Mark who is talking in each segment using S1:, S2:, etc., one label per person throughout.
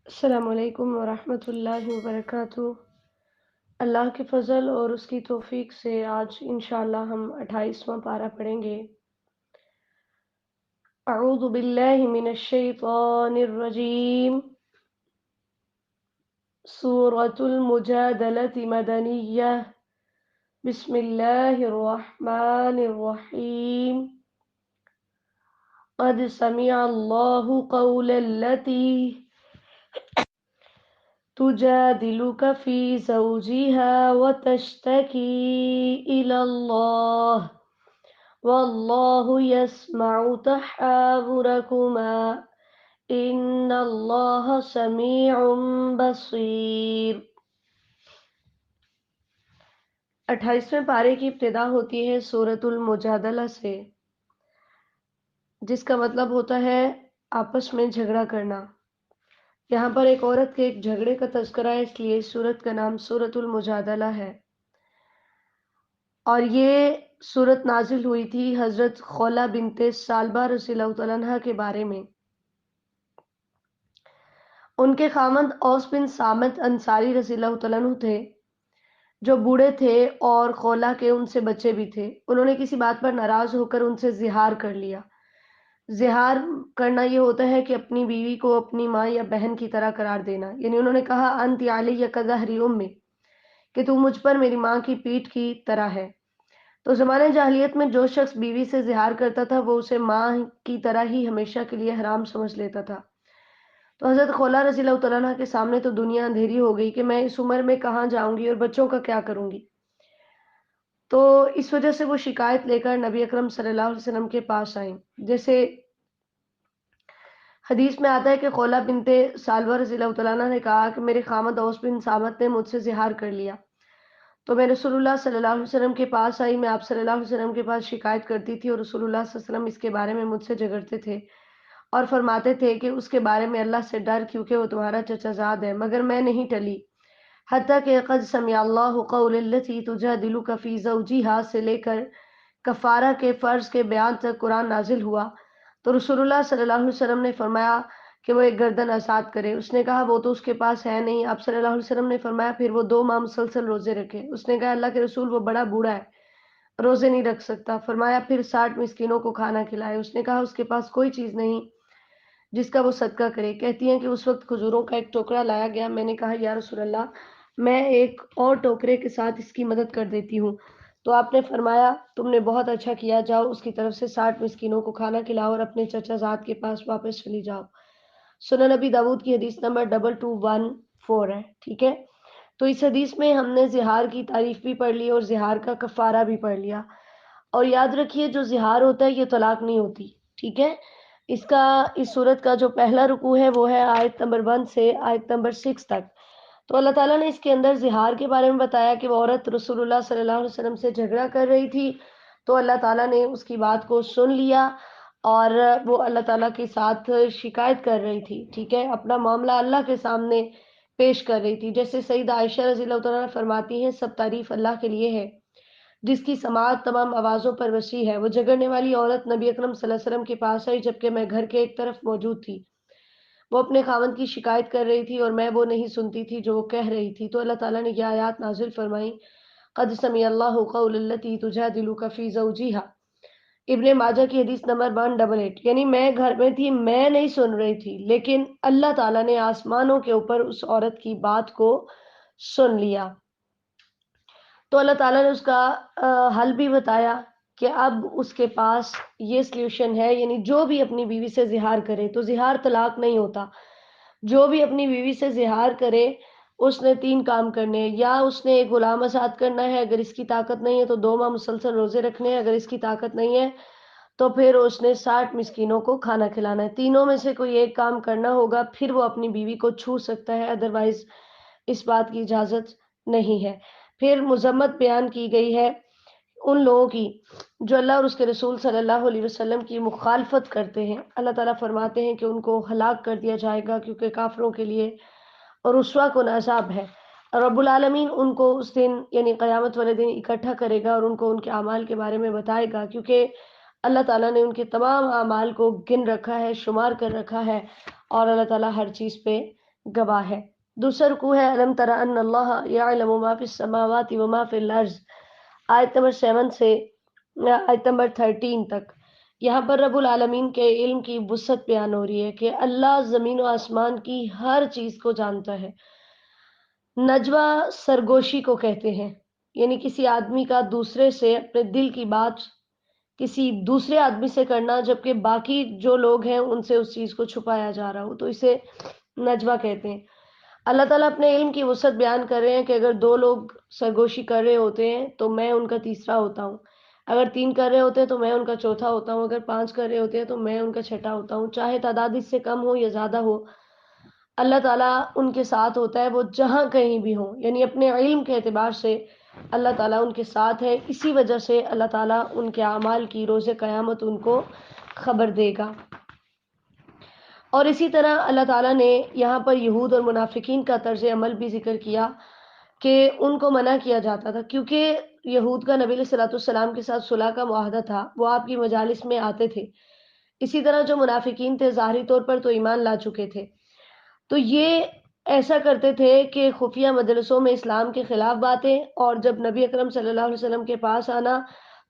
S1: السلام علیکم ورحمۃ اللہ وبرکاتہ۔ اللہ کے فضل اور اس کی توفیق سے آج انشاءاللہ ہم 28واں پارہ پڑھیں گے۔ اعوذ باللہ من الشیطان الرجیم۔ سورۃ المجادلۃ مدنیہ۔ بسم اللہ الرحمن الرحیم۔ قد سمع اللہ قول التی تجادلك في زوجها وتشتكي إلى الله والله يسمع تحاوركما إن الله سميع بصير۔ 28ویں پارے کی ابتدا ہوتی ہے سورۃ المجادلہ سے، جس کا مطلب ہوتا ہے آپس میں جھگڑا کرنا۔ یہاں پر ایک عورت کے ایک جھگڑے کا تذکرہ ہے، اس لیے اس سورت کا نام سورۃ المجادلہ ہے۔ اور یہ سورت نازل ہوئی تھی حضرت خولہ بنت ثعلبہ رضی اللہ تعالیٰ عنہ کے بارے میں۔ ان کے خاوند اوس بن صامت انصاری رضی اللہ تعالیٰ عنہ تھے، جو بوڑھے تھے اور خولہ کے ان سے بچے بھی تھے۔ انہوں نے کسی بات پر ناراض ہو کر ان سے زہار کر لیا۔ زہار کرنا یہ ہوتا ہے کہ اپنی بیوی کو اپنی ماں یا بہن کی طرح قرار دینا، یعنی انہوں نے کہا انت علی کظہر امی، کہ تو مجھ پر میری ماں کی پیٹھ کی طرح ہے۔ تو زمانہ جاہلیت میں جو شخص بیوی سے زہار کرتا تھا وہ اسے ماں کی طرح ہی ہمیشہ کے لیے حرام سمجھ لیتا تھا۔ تو حضرت خولہ رضی اللہ تعالیٰ عنہ کے سامنے تو دنیا اندھیری ہو گئی کہ میں اس عمر میں کہاں جاؤں گی اور بچوں کا کیا کروں گی۔ تو اس وجہ سے وہ شکایت لے کر نبی اکرم صلی اللہ علیہ وسلم کے پاس آئیں۔ جیسے حدیث میں آتا ہے کہ خولہ بنت ثعلبہ رضی اللہ تعالیٰ عنہ نے کہا کہ میرے خاوند اوس بن صامت نے مجھ سے زہار کر لیا، تو میں رسول اللہ صلی اللہ علیہ وسلم کے پاس آئی۔ میں آپ صلی اللہ علیہ وسلم کے پاس شکایت کرتی تھی اور رسول اللہ صلی اللہ علیہ وسلم اس کے بارے میں مجھ سے جھگڑتے تھے اور فرماتے تھے کہ اس کے بارے میں اللہ سے ڈر، کیونکہ وہ تمہارا چچا زاد ہے، مگر میں نہیں ٹلی، حتیٰ کہ قد سمع اللہ قول التی تجادلک فی زوجہا سے لے کر کفارہ کے فرض کے بیان تک قرآن نازل ہوا۔ تو رسول اللہ صلی اللہ علیہ وسلم نے فرمایا کہ وہ ایک گردن آزاد کرے۔ اس نے کہا وہ تو اس کے پاس ہے نہیں۔ آپ صلی اللہ علیہ وسلم نے فرمایا پھر وہ 2 ماہ مسلسل روزے رکھے۔ اس نے کہا اللہ کے رسول وہ بڑا بوڑھا ہے، روزے نہیں رکھ سکتا۔ فرمایا پھر 60 مسکینوں کو کھانا کھلائے۔ اس نے کہا اس کے پاس کوئی چیز نہیں جس کا وہ صدقہ کرے۔ کہتی ہیں کہ اس وقت کھجوروں کا ایک ٹوکرا لایا گیا، میں نے کہا یا رسول اللہ میں ایک اور ٹوکرے کے ساتھ اس کی مدد کر دیتی ہوں۔ تو آپ نے فرمایا تم نے بہت اچھا کیا، جاؤ اس کی طرف سے 60 مسکینوں کو کھانا کھلاؤ اور اپنے چچا زاد کے پاس واپس چلی جاؤ۔ سنن نبی داؤد کی حدیث نمبر 2214 ہے، ٹھیک ہے۔ تو اس حدیث میں ہم نے زہار کی تعریف بھی پڑھ لی اور زہار کا کفارہ بھی پڑھ لیا۔ اور یاد رکھیے جو زہار ہوتا ہے یہ طلاق نہیں ہوتی، ٹھیک ہے۔ اس صورت کا جو پہلا رکوع ہے وہ ہے آیت نمبر 1 سے آیت نمبر 6 تک۔ تو اللہ تعالیٰ نے اس کے اندر زہار کے بارے میں بتایا کہ وہ عورت رسول اللہ صلی اللہ علیہ وسلم سے جھگڑا کر رہی تھی، تو اللہ تعالیٰ نے اس کی بات کو سن لیا اور وہ اللہ تعالیٰ کے ساتھ شکایت کر رہی تھی، ٹھیک ہے، اپنا معاملہ اللہ کے سامنے پیش کر رہی تھی۔ جیسے سیدہ عائشہ رضی اللہ تعالیٰ عنہ فرماتی ہیں سب تعریف اللہ کے لیے ہے جس کی سماعت تمام آوازوں پر وسیع ہے۔ وہ جھگڑنے والی عورت نبی اکرم صلی اللہ علیہ وسلم کے پاس آئی جبکہ میں گھر کے ایک طرف موجود تھی۔ وہ اپنے خاوند کی شکایت کر رہی تھی اور میں وہ نہیں سنتی تھی جو وہ کہہ رہی تھی۔ تو اللہ تعالیٰ نے یہ آیات نازل فرمائیں قد سمع اللہ قول التی تجادلک فی زوجہا۔ ابن ماجہ کی حدیث نمبر 188، یعنی میں گھر میں تھی، میں نہیں سن رہی تھی، لیکن اللہ تعالیٰ نے آسمانوں کے اوپر اس عورت کی بات کو سن لیا۔ تو اللہ تعالیٰ نے اس کا حل بھی بتایا کہ اب اس کے پاس یہ سلیوشن ہے، یعنی جو بھی اپنی بیوی سے زہار کرے، تو زہار طلاق نہیں ہوتا، جو بھی اپنی بیوی سے زہار کرے اس نے 3 کام کرنے ہیں، یا اس نے ایک غلام آزاد کرنا ہے، اگر اس کی طاقت نہیں ہے تو 2 ماہ مسلسل روزے رکھنے ہیں، اگر اس کی طاقت نہیں ہے تو پھر اس نے 60 مسکینوں کو کھانا کھلانا ہے۔ تینوں میں سے کوئی ایک کام کرنا ہوگا، پھر وہ اپنی بیوی کو چھو سکتا ہے، ادروائز اس بات کی اجازت نہیں ہے۔ پھر مذمت بیان کی گئی ہے ان لوگوں کی جو اللہ اور اس کے رسول صلی اللہ علیہ وسلم کی مخالفت کرتے ہیں۔ اللہ تعالیٰ فرماتے ہیں کہ ان کو ہلاک کر دیا جائے گا کیونکہ کافروں کے لیے اور رسوا کن عذاب ہے۔ رب العالمین ان کو اس دن یعنی قیامت والے دن اکٹھا کرے گا اور ان کو ان کے اعمال کے بارے میں بتائے گا، کیونکہ اللہ تعالیٰ نے ان کے تمام اعمال کو گن رکھا ہے، شمار کر رکھا ہے، اور اللہ تعالیٰ ہر چیز پہ گواہ ہے۔ دوسرا رکوع ہے الم تر ان اللہ یعلم ما فی السماوات و ما فی الارض، آیت نمبر 7 سے آیت نمبر 13 تک۔ یہاں پر رب العالمین کے علم کی وسعت بیان ہو رہی ہے کہ اللہ زمین و آسمان کی ہر چیز کو جانتا ہے۔ نجوہ سرگوشی کو کہتے ہیں، یعنی کسی آدمی کا دوسرے سے اپنے دل کی بات کسی دوسرے آدمی سے کرنا جبکہ باقی جو لوگ ہیں ان سے اس چیز کو چھپایا جا رہا ہو، تو اسے نجوہ کہتے ہیں۔ اللہ تعالیٰ اپنے علم کی وسعت بیان کر رہے ہیں کہ اگر 2 لوگ سرگوشی کر رہے ہوتے ہیں تو میں ان کا تیسرا ہوتا ہوں، اگر 3 کر رہے ہوتے ہیں تو میں ان کا چوتھا ہوتا ہوں، اگر 5 کر رہے ہوتے ہیں تو میں ان کا چھٹا ہوتا ہوں، چاہے تعداد اس سے کم ہو یا زیادہ ہو، اللہ تعالیٰ ان کے ساتھ ہوتا ہے، وہ جہاں کہیں بھی ہوں، یعنی اپنے علم کے اعتبار سے اللہ تعالیٰ ان کے ساتھ ہے۔ اسی وجہ سے اللہ تعالیٰ ان کے اعمال کی روز قیامت ان کو خبر دے گا۔ اور اسی طرح اللہ تعالیٰ نے یہاں پر یہود اور منافقین کا طرز عمل بھی ذکر کیا کہ ان کو منع کیا جاتا تھا، کیونکہ یہود کا نبی علیہ السلام کے ساتھ صلح کا معاہدہ تھا، وہ آپ کی مجالس میں آتے تھے۔ اسی طرح جو منافقین تھے ظاہری طور پر تو ایمان لا چکے تھے، تو یہ ایسا کرتے تھے کہ خفیہ مجلسوں میں اسلام کے خلاف باتیں، اور جب نبی اکرم صلی اللہ علیہ وسلم کے پاس آنا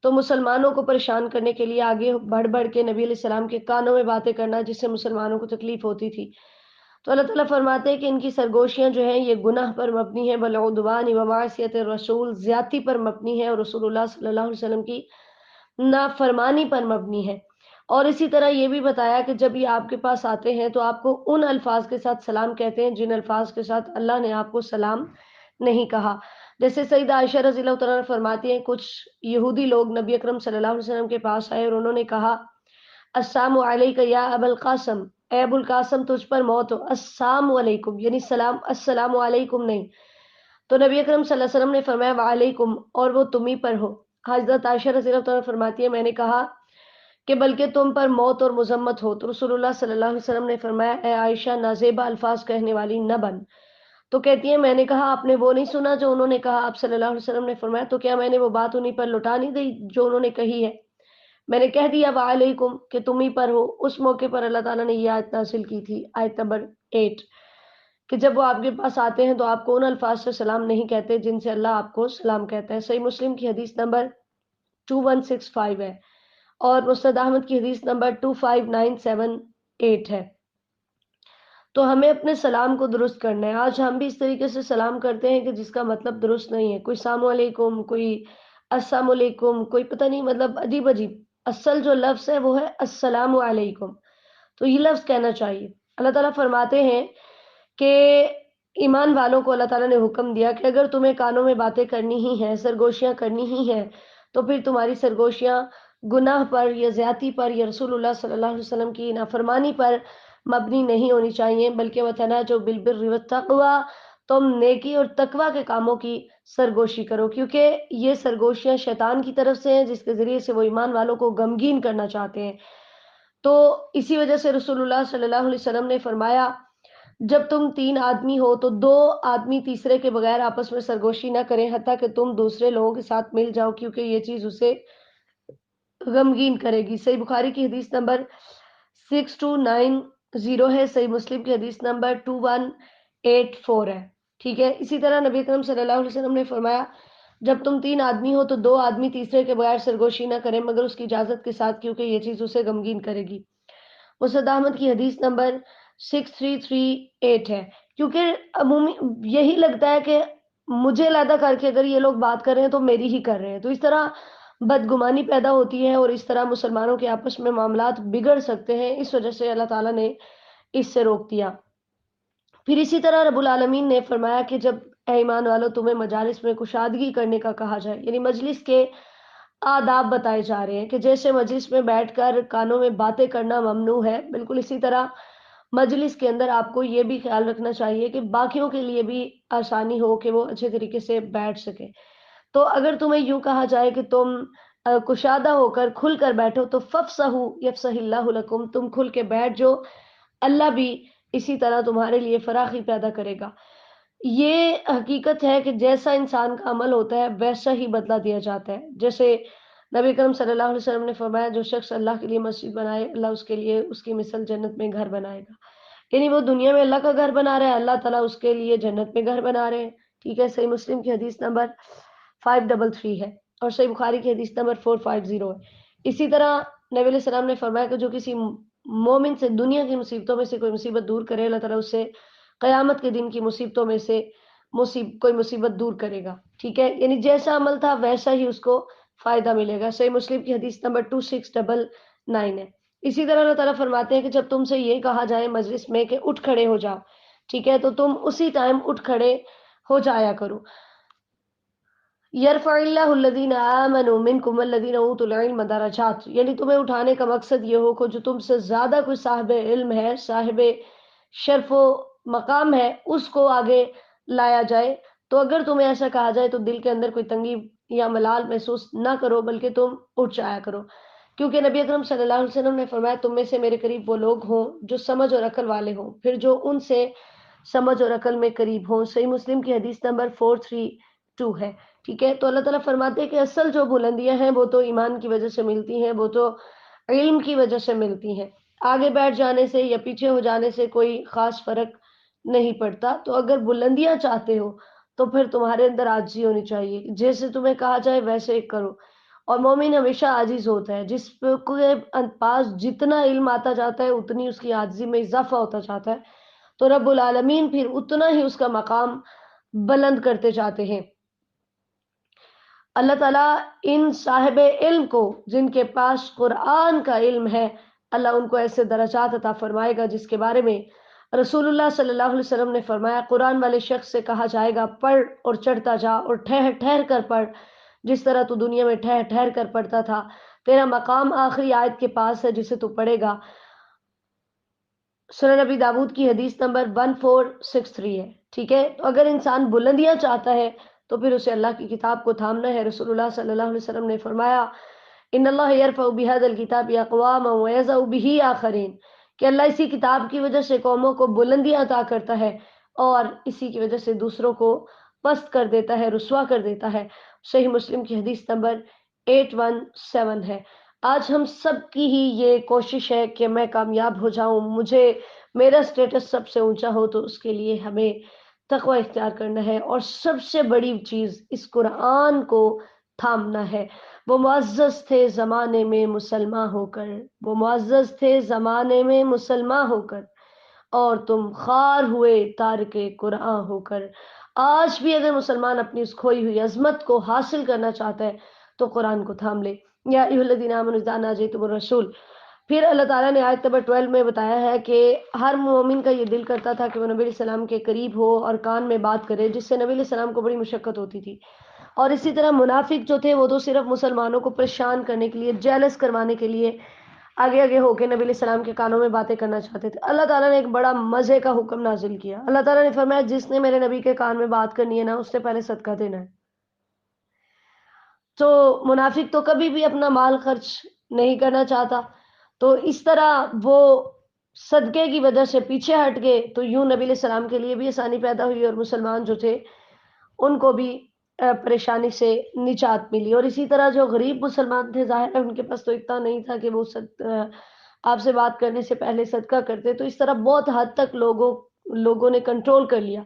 S1: تو مسلمانوں کو پریشان کرنے کے لیے آگے بڑھ بڑھ کے نبی علیہ السلام کے کانوں میں باتیں کرنا، جس سے مسلمانوں کو تکلیف ہوتی تھی۔ تو اللہ تعالیٰ فرماتے ہیں کہ ان کی سرگوشیاں جو ہیں یہ گناہ پر مبنی ہے، بالعدوان و معصیت الرسول، زیادتی پر مبنی ہے، اور رسول اللہ صلی اللہ علیہ وسلم کی نافرمانی پر مبنی ہے۔ اور اسی طرح یہ بھی بتایا کہ جب یہ آپ کے پاس آتے ہیں تو آپ کو ان الفاظ کے ساتھ سلام کہتے ہیں جن الفاظ کے ساتھ اللہ نے آپ کو سلام نہیں کہا۔ جیسے سیدہ عائشہ رضی اللہ تعالیٰ عنہ فرماتی ہیں کچھ یہودی لوگ نبی اکرم صلی اللہ علیہ وسلم کے پاس آئے اور انہوں نے کہا السلام علیکم یا ابا القاسم، اے ابو القاسم تجھ پر موت ہو، السلام علیکم یعنی سلام، السلام علیکم نہیں۔ تو نبی اکرم صلی اللہ علیہ وسلم نے فرمایا وعلیکم، اور وہ تمہیں پر ہو۔ حضرت عائشہ رضی اللہ تعالیٰ فرماتی ہے میں نے کہا کہ بلکہ تم پر موت اور مذمت ہو، تو رسول اللہ صلی اللہ علیہ وسلم نے فرمایا اے عائشہ نازیبا الفاظ کہنے والی نہ بن۔ تو کہتی ہے میں نے کہا آپ نے وہ نہیں سنا جو انہوں نے کہا؟ آپ صلی اللہ علیہ وسلم نے فرمایا تو کیا میں نے وہ بات انہی پر لوٹا نہیں دی جو انہوں نے کہی ہے؟ میں نے کہہ دیا وعلیکم کہ تم ہی پر ہو۔ اس موقع پر اللہ تعالیٰ نے یہ آیت نازل کی تھی، آیت نمبر 8، کہ جب وہ آپ کے پاس آتے ہیں تو آپ کو ان الفاظ سے سلام نہیں کہتے جن سے اللہ آپ کو سلام کہتا ہے۔ صحیح مسلم کی حدیث نمبر 2165 ہے، اور مسند احمد کی حدیث نمبر 25978 ہے۔ تو ہمیں اپنے سلام کو درست کرنا ہے۔ آج ہم بھی اس طریقے سے سلام کرتے ہیں کہ جس کا مطلب درست نہیں ہے، کوئی السلام علیکم، کوئی السلام علیکم، کوئی پتہ نہیں، مطلب عجیب عجیب۔ اصل جو لفظ ہے وہ ہے السلام علیکم، تو یہ لفظ کہنا چاہیے۔ اللہ تعالیٰ فرماتے ہیں کہ ایمان والوں کو اللہ تعالیٰ نے حکم دیا کہ اگر تمہیں کانوں میں باتیں کرنی ہی ہیں، سرگوشیاں کرنی ہی ہیں، تو پھر تمہاری سرگوشیاں گناہ پر یا زیادتی پر یا رسول اللہ صلی اللہ علیہ وسلم کی نافرمانی پر مبنی نہیں ہونی چاہیے، بلکہ وتناجوا بالبر والتقوی، تم نیکی اور تقوی کے کاموں کی سرگوشی کرو، کیونکہ یہ سرگوشیاں شیطان کی طرف سے ہیں جس کے ذریعے سے وہ ایمان والوں کو غمگین کرنا چاہتے ہیں۔ تو اسی وجہ سے رسول اللہ صلی اللہ علیہ وسلم نے فرمایا جب تم 3 آدمی ہو تو 2 آدمی تیسرے کے بغیر آپس میں سرگوشی نہ کریں حتیٰ کہ تم دوسرے لوگوں کے ساتھ مل جاؤ، کیونکہ یہ چیز اسے غمگین کرے گی۔ صحیح بخاری کی حدیث نمبر 6290 ہے، صحیح مسلم کی حدیث نمبر 2184 ہے، ٹھیک ہے۔ اسی طرح نبی اکرم صلی اللہ علیہ وسلم نے فرمایا جب تم 3 آدمی ہو تو 2 آدمی تیسرے کے بغیر سرگوشی نہ کریں مگر اس کی اجازت کے ساتھ، کیونکہ یہ چیز اسے غمگین کرے گی۔ مسند احمد کی حدیث نمبر 6338 ہے، کیونکہ عمومی یہی لگتا ہے کہ مجھے علیحدہ کر کے اگر یہ لوگ بات کر رہے ہیں تو میری ہی کر رہے ہیں، تو اس طرح بدگمانی پیدا ہوتی ہے اور اس طرح مسلمانوں کے آپس میں معاملات بگڑ سکتے ہیں۔ اس وجہ سے اللہ تعالیٰ نے اس سے روک دیا۔ پھر اسی طرح رب العالمین نے فرمایا کہ جب اے ایمان والو تمہیں مجالس میں کشادگی کرنے کا کہا جائے، یعنی مجلس کے آداب بتائے جا رہے ہیں کہ جیسے مجلس میں بیٹھ کر کانوں میں باتیں کرنا ممنوع ہے، بالکل اسی طرح مجلس کے اندر آپ کو یہ بھی خیال رکھنا چاہیے کہ باقیوں کے لیے بھی آسانی ہو کہ وہ اچھے طریقے سے بیٹھ سکے۔ تو اگر تمہیں یوں کہا جائے کہ تم کشادہ ہو کر کھل کر بیٹھو تو فَافْصَحُوا یفصح اللہ لکم، تم کھل کے بیٹھ جو، اللہ بھی اسی طرح تمہارے لیے فراخی پیدا کرے گا۔ یہ حقیقت ہے کہ جیسا انسان کا عمل ہوتا ہے ویسا ہی بدلہ دیا جاتا ہے۔ جیسے نبی کرم صلی اللہ علیہ وسلم نے فرمایا جو شخص اللہ کے لیے مسجد بنائے اللہ اس کے لیے اس کی مثل جنت میں گھر بنائے گا۔ یعنی وہ دنیا میں اللہ کا گھر بنا رہا ہے، اللہ تعالیٰ اس کے لیے جنت میں گھر بنا رہے ہیں. ٹھیک ہے، صحیح مسلم کی حدیث نمبر 533 ہے اور صحیح بخاری کی حدیث نمبر 450 ہے. اسی طرح نبی علیہ السلام نے فرمایا کہ جو کسی مومن سے دنیا کی مصیبتوں میں سے کوئی مصیبت دور کرے، اللہ تعالیٰ اس سے قیامت کے دن کی مصیبتوں میں سے کوئی مصیبت دور کرے گا. ٹھیک ہے، یعنی جیسا عمل تھا ویسا ہی اس کو فائدہ ملے گا. صحیح مسلم کی حدیث نمبر 2699 ہے. اسی طرح اللہ تعالیٰ فرماتے ہیں کہ جب تم سے یہ کہا جائے مجلس میں کہ اٹھ کھڑے ہو جاؤ، ٹھیک ہے، تو تم اسی ٹائم اٹھ کھڑے ہو جایا کرو. یرفع اللہ الذین آمنوا منکم والذین اوتوا العلم درجات، یعنی تمہیں اٹھانے کا مقصد یہ ہو کہ جو تم سے زیادہ کوئی صاحب علم ہے، صاحب شرف و مقام ہے، اس کو آگے لایا جائے. تو اگر تمہیں ایسا کہا جائے تو دل کے اندر کوئی تنگی یا ملال محسوس نہ کرو، بلکہ تم اٹھ جایا کرو، کیونکہ نبی اکرم صلی اللہ علیہ وسلم نے فرمایا تم میں سے میرے قریب وہ لوگ ہوں جو سمجھ اور عقل والے ہوں، پھر جو ان سے سمجھ اور عقل میں قریب ہوں. صحیح مسلم کی حدیث نمبر 432 ہے. ٹھیک ہے، تو اللہ تعالیٰ فرماتے ہیں کہ اصل جو بلندیاں ہیں وہ تو ایمان کی وجہ سے ملتی ہیں، وہ تو علم کی وجہ سے ملتی ہیں. آگے بیٹھ جانے سے یا پیچھے ہو جانے سے کوئی خاص فرق نہیں پڑتا. تو اگر بلندیاں چاہتے ہو تو پھر تمہارے اندر عاجزی ہونی چاہیے، جیسے تمہیں کہا جائے ویسے کرو. اور مومن ہمیشہ عاجز ہوتا ہے، جس کے پاس جتنا علم آتا جاتا ہے اتنی اس کی عاجزی میں اضافہ ہوتا جاتا ہے. تو رب العالمین پھر اتنا ہی اس کا مقام بلند کرتے جاتے ہیں. اللہ تعالیٰ ان صاحب علم کو جن کے پاس قرآن کا علم ہے، اللہ ان کو ایسے درجات عطا فرمائے گا جس کے بارے میں رسول اللہ صلی اللہ علیہ وسلم نے فرمایا قرآن والے شخص سے کہا جائے گا پڑھ اور چڑھتا جا اور ٹھہر ٹھہر کر پڑھ، جس طرح تو دنیا میں ٹھہر ٹھہر کر پڑھتا تھا. تیرا مقام آخری آیت کے پاس ہے جسے تو پڑھے گا. سنن نبی داود کی حدیث نمبر 1463 ہے. ٹھیک ہے، تو اگر انسان بلندیاں چاہتا ہے تو پھر اسے اللہ کی کتاب کو تھامنا ہے. رسول اللہ صلی اللہ علیہ وسلم نے فرمایا ان اللہ یرفع بہذا الکتاب اقواما ویضع بہ آخرین، کہ اللہ اسی کتاب کی وجہ سے قوموں کو بلندیاں عطا کرتا ہے اور اسی کی وجہ سے دوسروں کو پست کر دیتا ہے، رسوا کر دیتا ہے. صحیح مسلم کی حدیث نمبر 817 ہے. آج ہم سب کی ہی یہ کوشش ہے کہ میں کامیاب ہو جاؤں، مجھے میرا سٹیٹس سب سے اونچا ہو، تو اس کے لیے ہمیں تقوی اختیار کرنا ہے اور سب سے بڑی چیز اس قرآن کو تھامنا ہے. وہ معزز تھے زمانے میں مسلمان ہو کر، وہ معزز تھے زمانے میں مسلمان ہو کر، اور تم خوار ہوئے تارک قرآن ہو کر. آج بھی اگر مسلمان اپنی اس کھوئی ہوئی عظمت کو حاصل کرنا چاہتا ہے تو قرآن کو تھام لے. یا ایھا الذین آمنوا اذا ناجیتم الرسول، پھر اللہ تعالیٰ نے آیت نمبر 12 میں بتایا ہے کہ ہر مومن کا یہ دل کرتا تھا کہ وہ نبی علیہ السلام کے قریب ہو اور کان میں بات کرے، جس سے نبی علیہ السلام کو بڑی مشقت ہوتی تھی. اور اسی طرح منافق جو تھے وہ تو صرف مسلمانوں کو پریشان کرنے کے لیے، جیلس کروانے کے لیے آگے آگے ہو کے نبی علیہ السلام کے کانوں میں باتیں کرنا چاہتے تھے. اللہ تعالیٰ نے ایک بڑا مزے کا حکم نازل کیا. اللہ تعالیٰ نے فرمایا جس نے میرے نبی کے کان میں بات کرنی ہے نا، اس نے پہلے صدقہ دینا ہے. تو منافق تو کبھی بھی اپنا مال خرچ نہیں کرنا چاہتا، تو اس طرح وہ صدقے کی وجہ سے پیچھے ہٹ گئے. تو یوں نبی علیہ السلام کے لیے بھی آسانی پیدا ہوئی اور مسلمان جو تھے ان کو بھی پریشانی سے نجات ملی. اور اسی طرح جو غریب مسلمان تھے، ظاہر ہے ان کے پاس تو اتنا نہیں تھا کہ وہ آپ سے بات کرنے سے پہلے صدقہ کرتے. تو اس طرح بہت حد تک لوگوں نے کنٹرول کر لیا،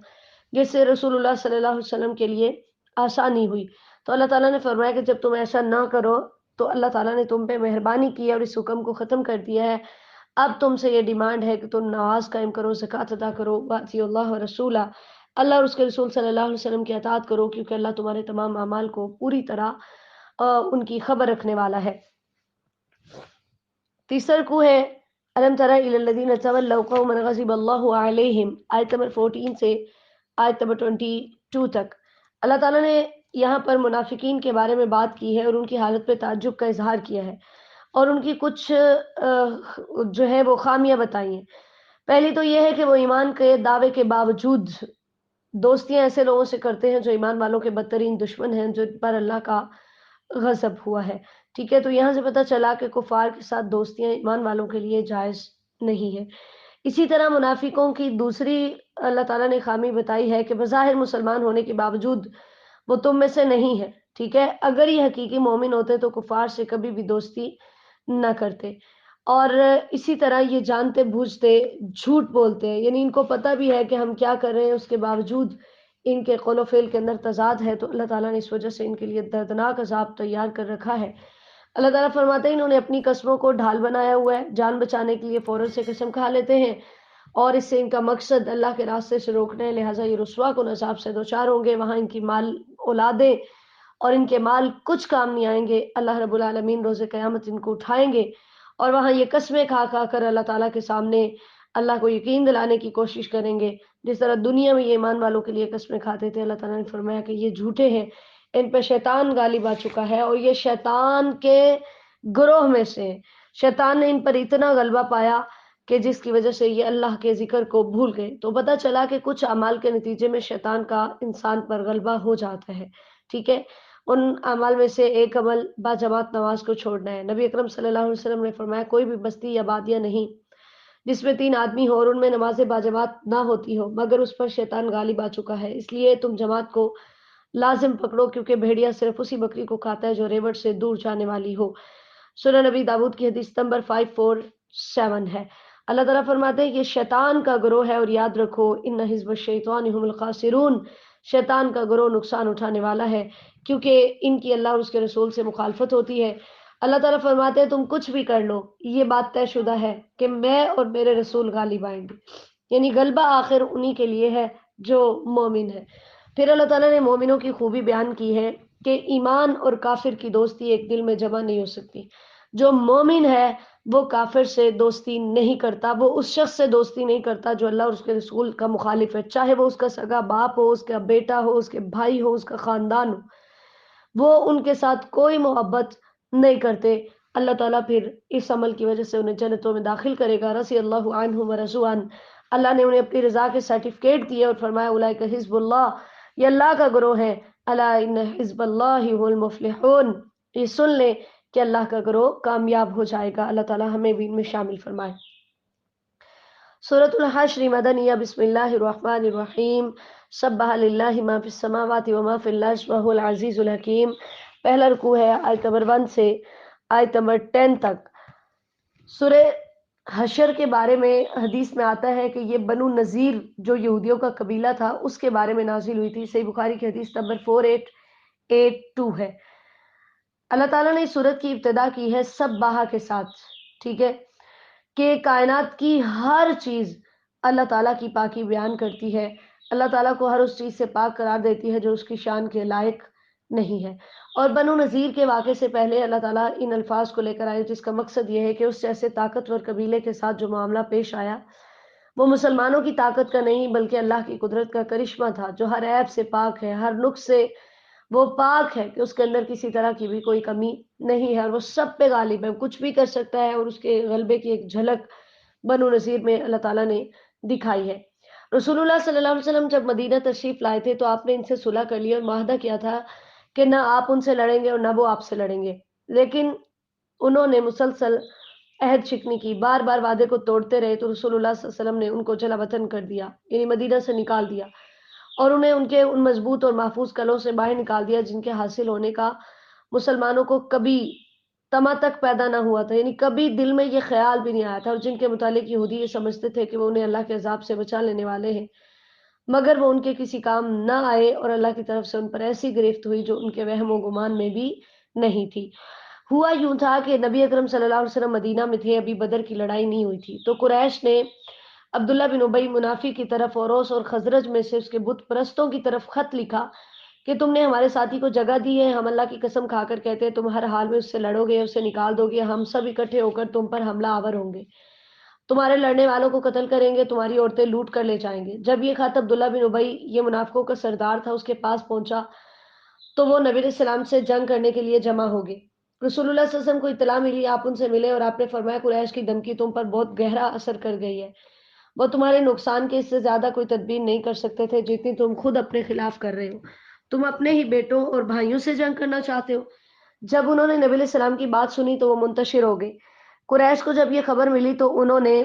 S1: جس سے رسول اللہ صلی اللہ علیہ وسلم کے لیے آسانی ہوئی. تو اللہ تعالیٰ نے فرمایا کہ جب تم ایسا نہ کرو تو اللہ تعالیٰ نے تم پہ مہربانی کی اور اس حکم کو ختم کر دیا ہے. اب تم سے یہ ڈیمانڈ ہے کہ تم نماز قائم کرو، زکوٰۃ ادا کرو، واطیعوا اللہ و رسولہ، اللہ اور اس کے رسول صلی اللہ علیہ وسلم کی اطاعت کرو، کیونکہ اللہ تمہارے تمام اعمال کو پوری طرح ان کی خبر رکھنے والا ہے. تیسر کو ہے الم تر الی الذین تولوا قوما غضب اللہ علیہم، آیت نمبر 14 سے آیت نمبر 22 تک. اللہ تعالیٰ نے یہاں پر منافقین کے بارے میں بات کی ہے اور ان کی حالت پہ تعجب کا اظہار کیا ہے اور ان کی کچھ جو ہے وہ خامیاں بتائی ہیں. پہلی تو یہ ہے کہ وہ ایمان کے دعوے کے باوجود دوستیاں ایسے لوگوں سے کرتے ہیں جو ایمان والوں کے بدترین دشمن ہیں، جو پر اللہ کا غضب ہوا ہے. ٹھیک ہے، تو یہاں سے پتہ چلا کہ کفار کے ساتھ دوستیاں ایمان والوں کے لیے جائز نہیں ہے. اسی طرح منافقوں کی دوسری اللہ تعالیٰ نے خامی بتائی ہے کہ بظاہر مسلمان ہونے کے باوجود وہ تم میں سے نہیں ہے. ٹھیک ہے، اگر یہ حقیقی مومن ہوتے تو کفار سے کبھی بھی دوستی نہ کرتے. اور اسی طرح یہ جانتے بوجھتے جھوٹ بولتے ہیں، یعنی ان کو پتہ بھی ہے کہ ہم کیا کر رہے ہیں، اس کے باوجود ان کے قول و فعل کے اندر تضاد ہے، تو اللہ تعالیٰ نے اس وجہ سے ان کے لیے دردناک عذاب تیار کر رکھا ہے۔ اللہ تعالیٰ فرماتے ہیں انہوں نے اپنی قسموں کو ڈھال بنایا ہوا ہے، جان بچانے کے لیے فوراً سے قسم کھا لیتے ہیں، اور اس سے ان کا مقصد اللہ کے راستے سے روکنا ہے، لہٰذا یہ رسوا کن عذاب سے دوچار ہوں گے۔ وہاں ان کی مال اولادیں اور ان کے مال کچھ کام نہیں آئیں گے، اللہ رب العالمین روز قیامت ان کو اٹھائیں گے، اور وہاں یہ قسمیں کھا کھا کر اللہ تعالیٰ کے سامنے اللہ کو یقین دلانے کی کوشش کریں گے، جس طرح دنیا میں یہ ایمان والوں کے لیے قسمیں کھاتے تھے۔ اللہ تعالیٰ نے فرمایا کہ یہ جھوٹے ہیں، ان پہ شیطان غالب آ چکا ہے، اور یہ شیطان کے گروہ میں سے ہیں۔ شیطان نے ان پر اتنا غلبہ پایا کہ جس کی وجہ سے یہ اللہ کے ذکر کو بھول گئے، تو پتہ چلا کہ کچھ اعمال کے نتیجے میں شیطان کا انسان پر غلبہ ہو جاتا ہے، ٹھیک ہے۔ ان اعمال میں سے ایک عمل باجماعت نماز کو چھوڑنا ہے۔ نبی اکرم صلی اللہ علیہ وسلم نے فرمایا کوئی بھی بستی یا بادیاں نہیں جس میں 3 آدمی ہو اور ان میں نماز باجماعت نہ ہوتی ہو مگر اس پر شیطان غالب آ چکا ہے، اس لیے تم جماعت کو لازم پکڑو، کیونکہ بھیڑیا صرف اسی بکری کو کھاتا ہے جو ریوڑ سے دور جانے والی ہو۔ سنن نبی داؤد کی حدیث نمبر 547 ہے۔ اللہ تعالیٰ فرماتے ہیں یہ شیطان کا گروہ ہے، اور یاد رکھو ان حزب الشیطان هم الخاسرون، شیطان کا گروہ نقصان اٹھانے والا ہے، کیونکہ ان کی اللہ اور اس کے رسول سے مخالفت ہوتی ہے۔ اللہ تعالیٰ فرماتے ہیں تم کچھ بھی کر لو، یہ بات طے شدہ ہے کہ میں اور میرے رسول غالب آئیں گے، یعنی غلبہ آخر انہی کے لیے ہے جو مومن ہے۔ پھر اللہ تعالیٰ نے مومنوں کی خوبی بیان کی ہے کہ ایمان اور کافر کی دوستی ایک دل میں جمع نہیں ہو سکتی۔ جو مومن ہے وہ کافر سے دوستی نہیں کرتا، وہ اس شخص سے دوستی نہیں کرتا جو اللہ اور اس کے رسول کا مخالف ہے، چاہے وہ اس کا سگا باپ ہو، اس کا بیٹا ہو، اس کے بھائی ہو، اس کا خاندان ہو، وہ ان کے ساتھ کوئی محبت نہیں کرتے۔ اللہ تعالیٰ پھر اس عمل کی وجہ سے انہیں جنتوں میں داخل کرے گا، رضی اللہ عنہم ورضوا عنہ، اللہ نے انہیں اپنی رضا کے سرٹیفکیٹ دیے اور فرمایا اولئک حزب اللہ، یہ اللہ کا گروہ ہے، الا ان حزب اللہ هم المفلحون، یہ سن لیں کہ اللہ کا گروہ کامیاب ہو جائے گا۔ اللہ تعالیٰ ہمیں بھی ان میں شامل فرمائے۔ سورۃ الحشر مدنیہ، بسم اللہ الرحمن الرحیم، سبح للہ ما فی السماوات وما فی الارض وهو العزیز الحکیم۔ پہلا رکوع ہے آیت نمبر 1 سے آیت نمبر 10 تک۔ سورہ حشر کے بارے میں حدیث میں آتا ہے کہ یہ بنو نذیر جو یہودیوں کا قبیلہ تھا اس کے بارے میں نازل ہوئی تھی، صحیح بخاری کی حدیث نمبر 4882 ہے۔ اللہ تعالیٰ نے اس سورت کی ابتدا کی ہے سب باہا کے ساتھ، ٹھیک ہے، کہ کائنات کی ہر چیز اللہ تعالیٰ کی پاکی بیان کرتی ہے، اللہ تعالیٰ کو ہر اس چیز سے پاک قرار دیتی ہے جو اس کی شان کے لائق نہیں ہے۔ اور بنو نذیر کے واقعے سے پہلے اللہ تعالیٰ ان الفاظ کو لے کر آئے جس کا مقصد یہ ہے کہ اس جیسے طاقتور قبیلے کے ساتھ جو معاملہ پیش آیا وہ مسلمانوں کی طاقت کا نہیں بلکہ اللہ کی قدرت کا کرشمہ تھا، جو ہر عیب سے پاک ہے، ہر نقص سے وہ پاک ہے کہ اس کے اندر کسی طرح کی بھی کوئی کمی نہیں ہے، اور وہ سب پہ غالب ہے، کچھ بھی کر سکتا ہے، اور اس کے غلبے کی ایک جھلک بنو نذیر میں اللہ تعالیٰ نے دکھائی ہے۔ رسول اللہ صلی اللہ علیہ وسلم جب مدینہ تشریف لائے تھے تو آپ نے ان سے صلح کر لی اور معاہدہ کیا تھا کہ نہ آپ ان سے لڑیں گے اور نہ وہ آپ سے لڑیں گے، لیکن انہوں نے مسلسل عہد شکنی کی، بار بار وعدے کو توڑتے رہے، تو رسول اللہ صلی اللہ علیہ وسلم نے ان کو جلا وطن کر دیا، یعنی مدینہ سے نکال دیا، اور انہیں ان کے ان مضبوط اور محفوظ قلعوں سے باہر نکال دیا جن کے حاصل ہونے کا مسلمانوں کو کبھی تما تک پیدا نہ ہوا تھا، یعنی کبھی دل میں یہ خیال بھی نہیں آیا تھا، اور جن کے متعلق یہودی یہ سمجھتے تھے کہ وہ انہیں اللہ کے عذاب سے بچا لینے والے ہیں، مگر وہ ان کے کسی کام نہ آئے، اور اللہ کی طرف سے ان پر ایسی گرفت ہوئی جو ان کے وہم و گمان میں بھی نہیں تھی۔ ہوا یوں تھا کہ نبی اکرم صلی اللہ علیہ وسلم مدینہ میں تھے، ابھی بدر کی لڑائی نہیں ہوئی تھی، تو قریش نے عبداللہ بن ابی منافی کی طرف اور اوس اور خزرج میں سے اس کے بت پرستوں کی طرف خط لکھا کہ تم نے ہمارے ساتھی کو جگہ دی ہے، ہم اللہ کی قسم کھا کر کہتے ہیں تم ہر حال میں اس سے لڑو گے، اسے نکال دو گے، ہم سب اکٹھے ہو کر تم پر حملہ آور ہوں گے، تمہارے لڑنے والوں کو قتل کریں گے، تمہاری عورتیں لوٹ کر لے جائیں گے۔ جب یہ خط عبداللہ بن ابی، یہ منافقوں کا سردار تھا، اس کے پاس پہنچا تو وہ نبی علیہ السلام سے جنگ کرنے کے لیے جمع ہو گئے۔ رسول اللہ صلی اللہ علیہ وسلم کو اطلاع ملی، آپ ان سے ملے اور آپ نے فرمایا قریش کی دھمکی تم پر بہت گہرا اثر کر گئی ہے، وہ تمہارے نقصان کے اس سے زیادہ کوئی تدبیر نہیں کر سکتے تھے جتنی تم خود اپنے خلاف کر رہے ہو، تم اپنے ہی بیٹوں اور بھائیوں سے جنگ کرنا چاہتے ہو۔ جب انہوں نے نبی علیہ السلام کی بات سنی تو وہ منتشر ہو گئے۔ قریش کو جب یہ خبر ملی تو انہوں نے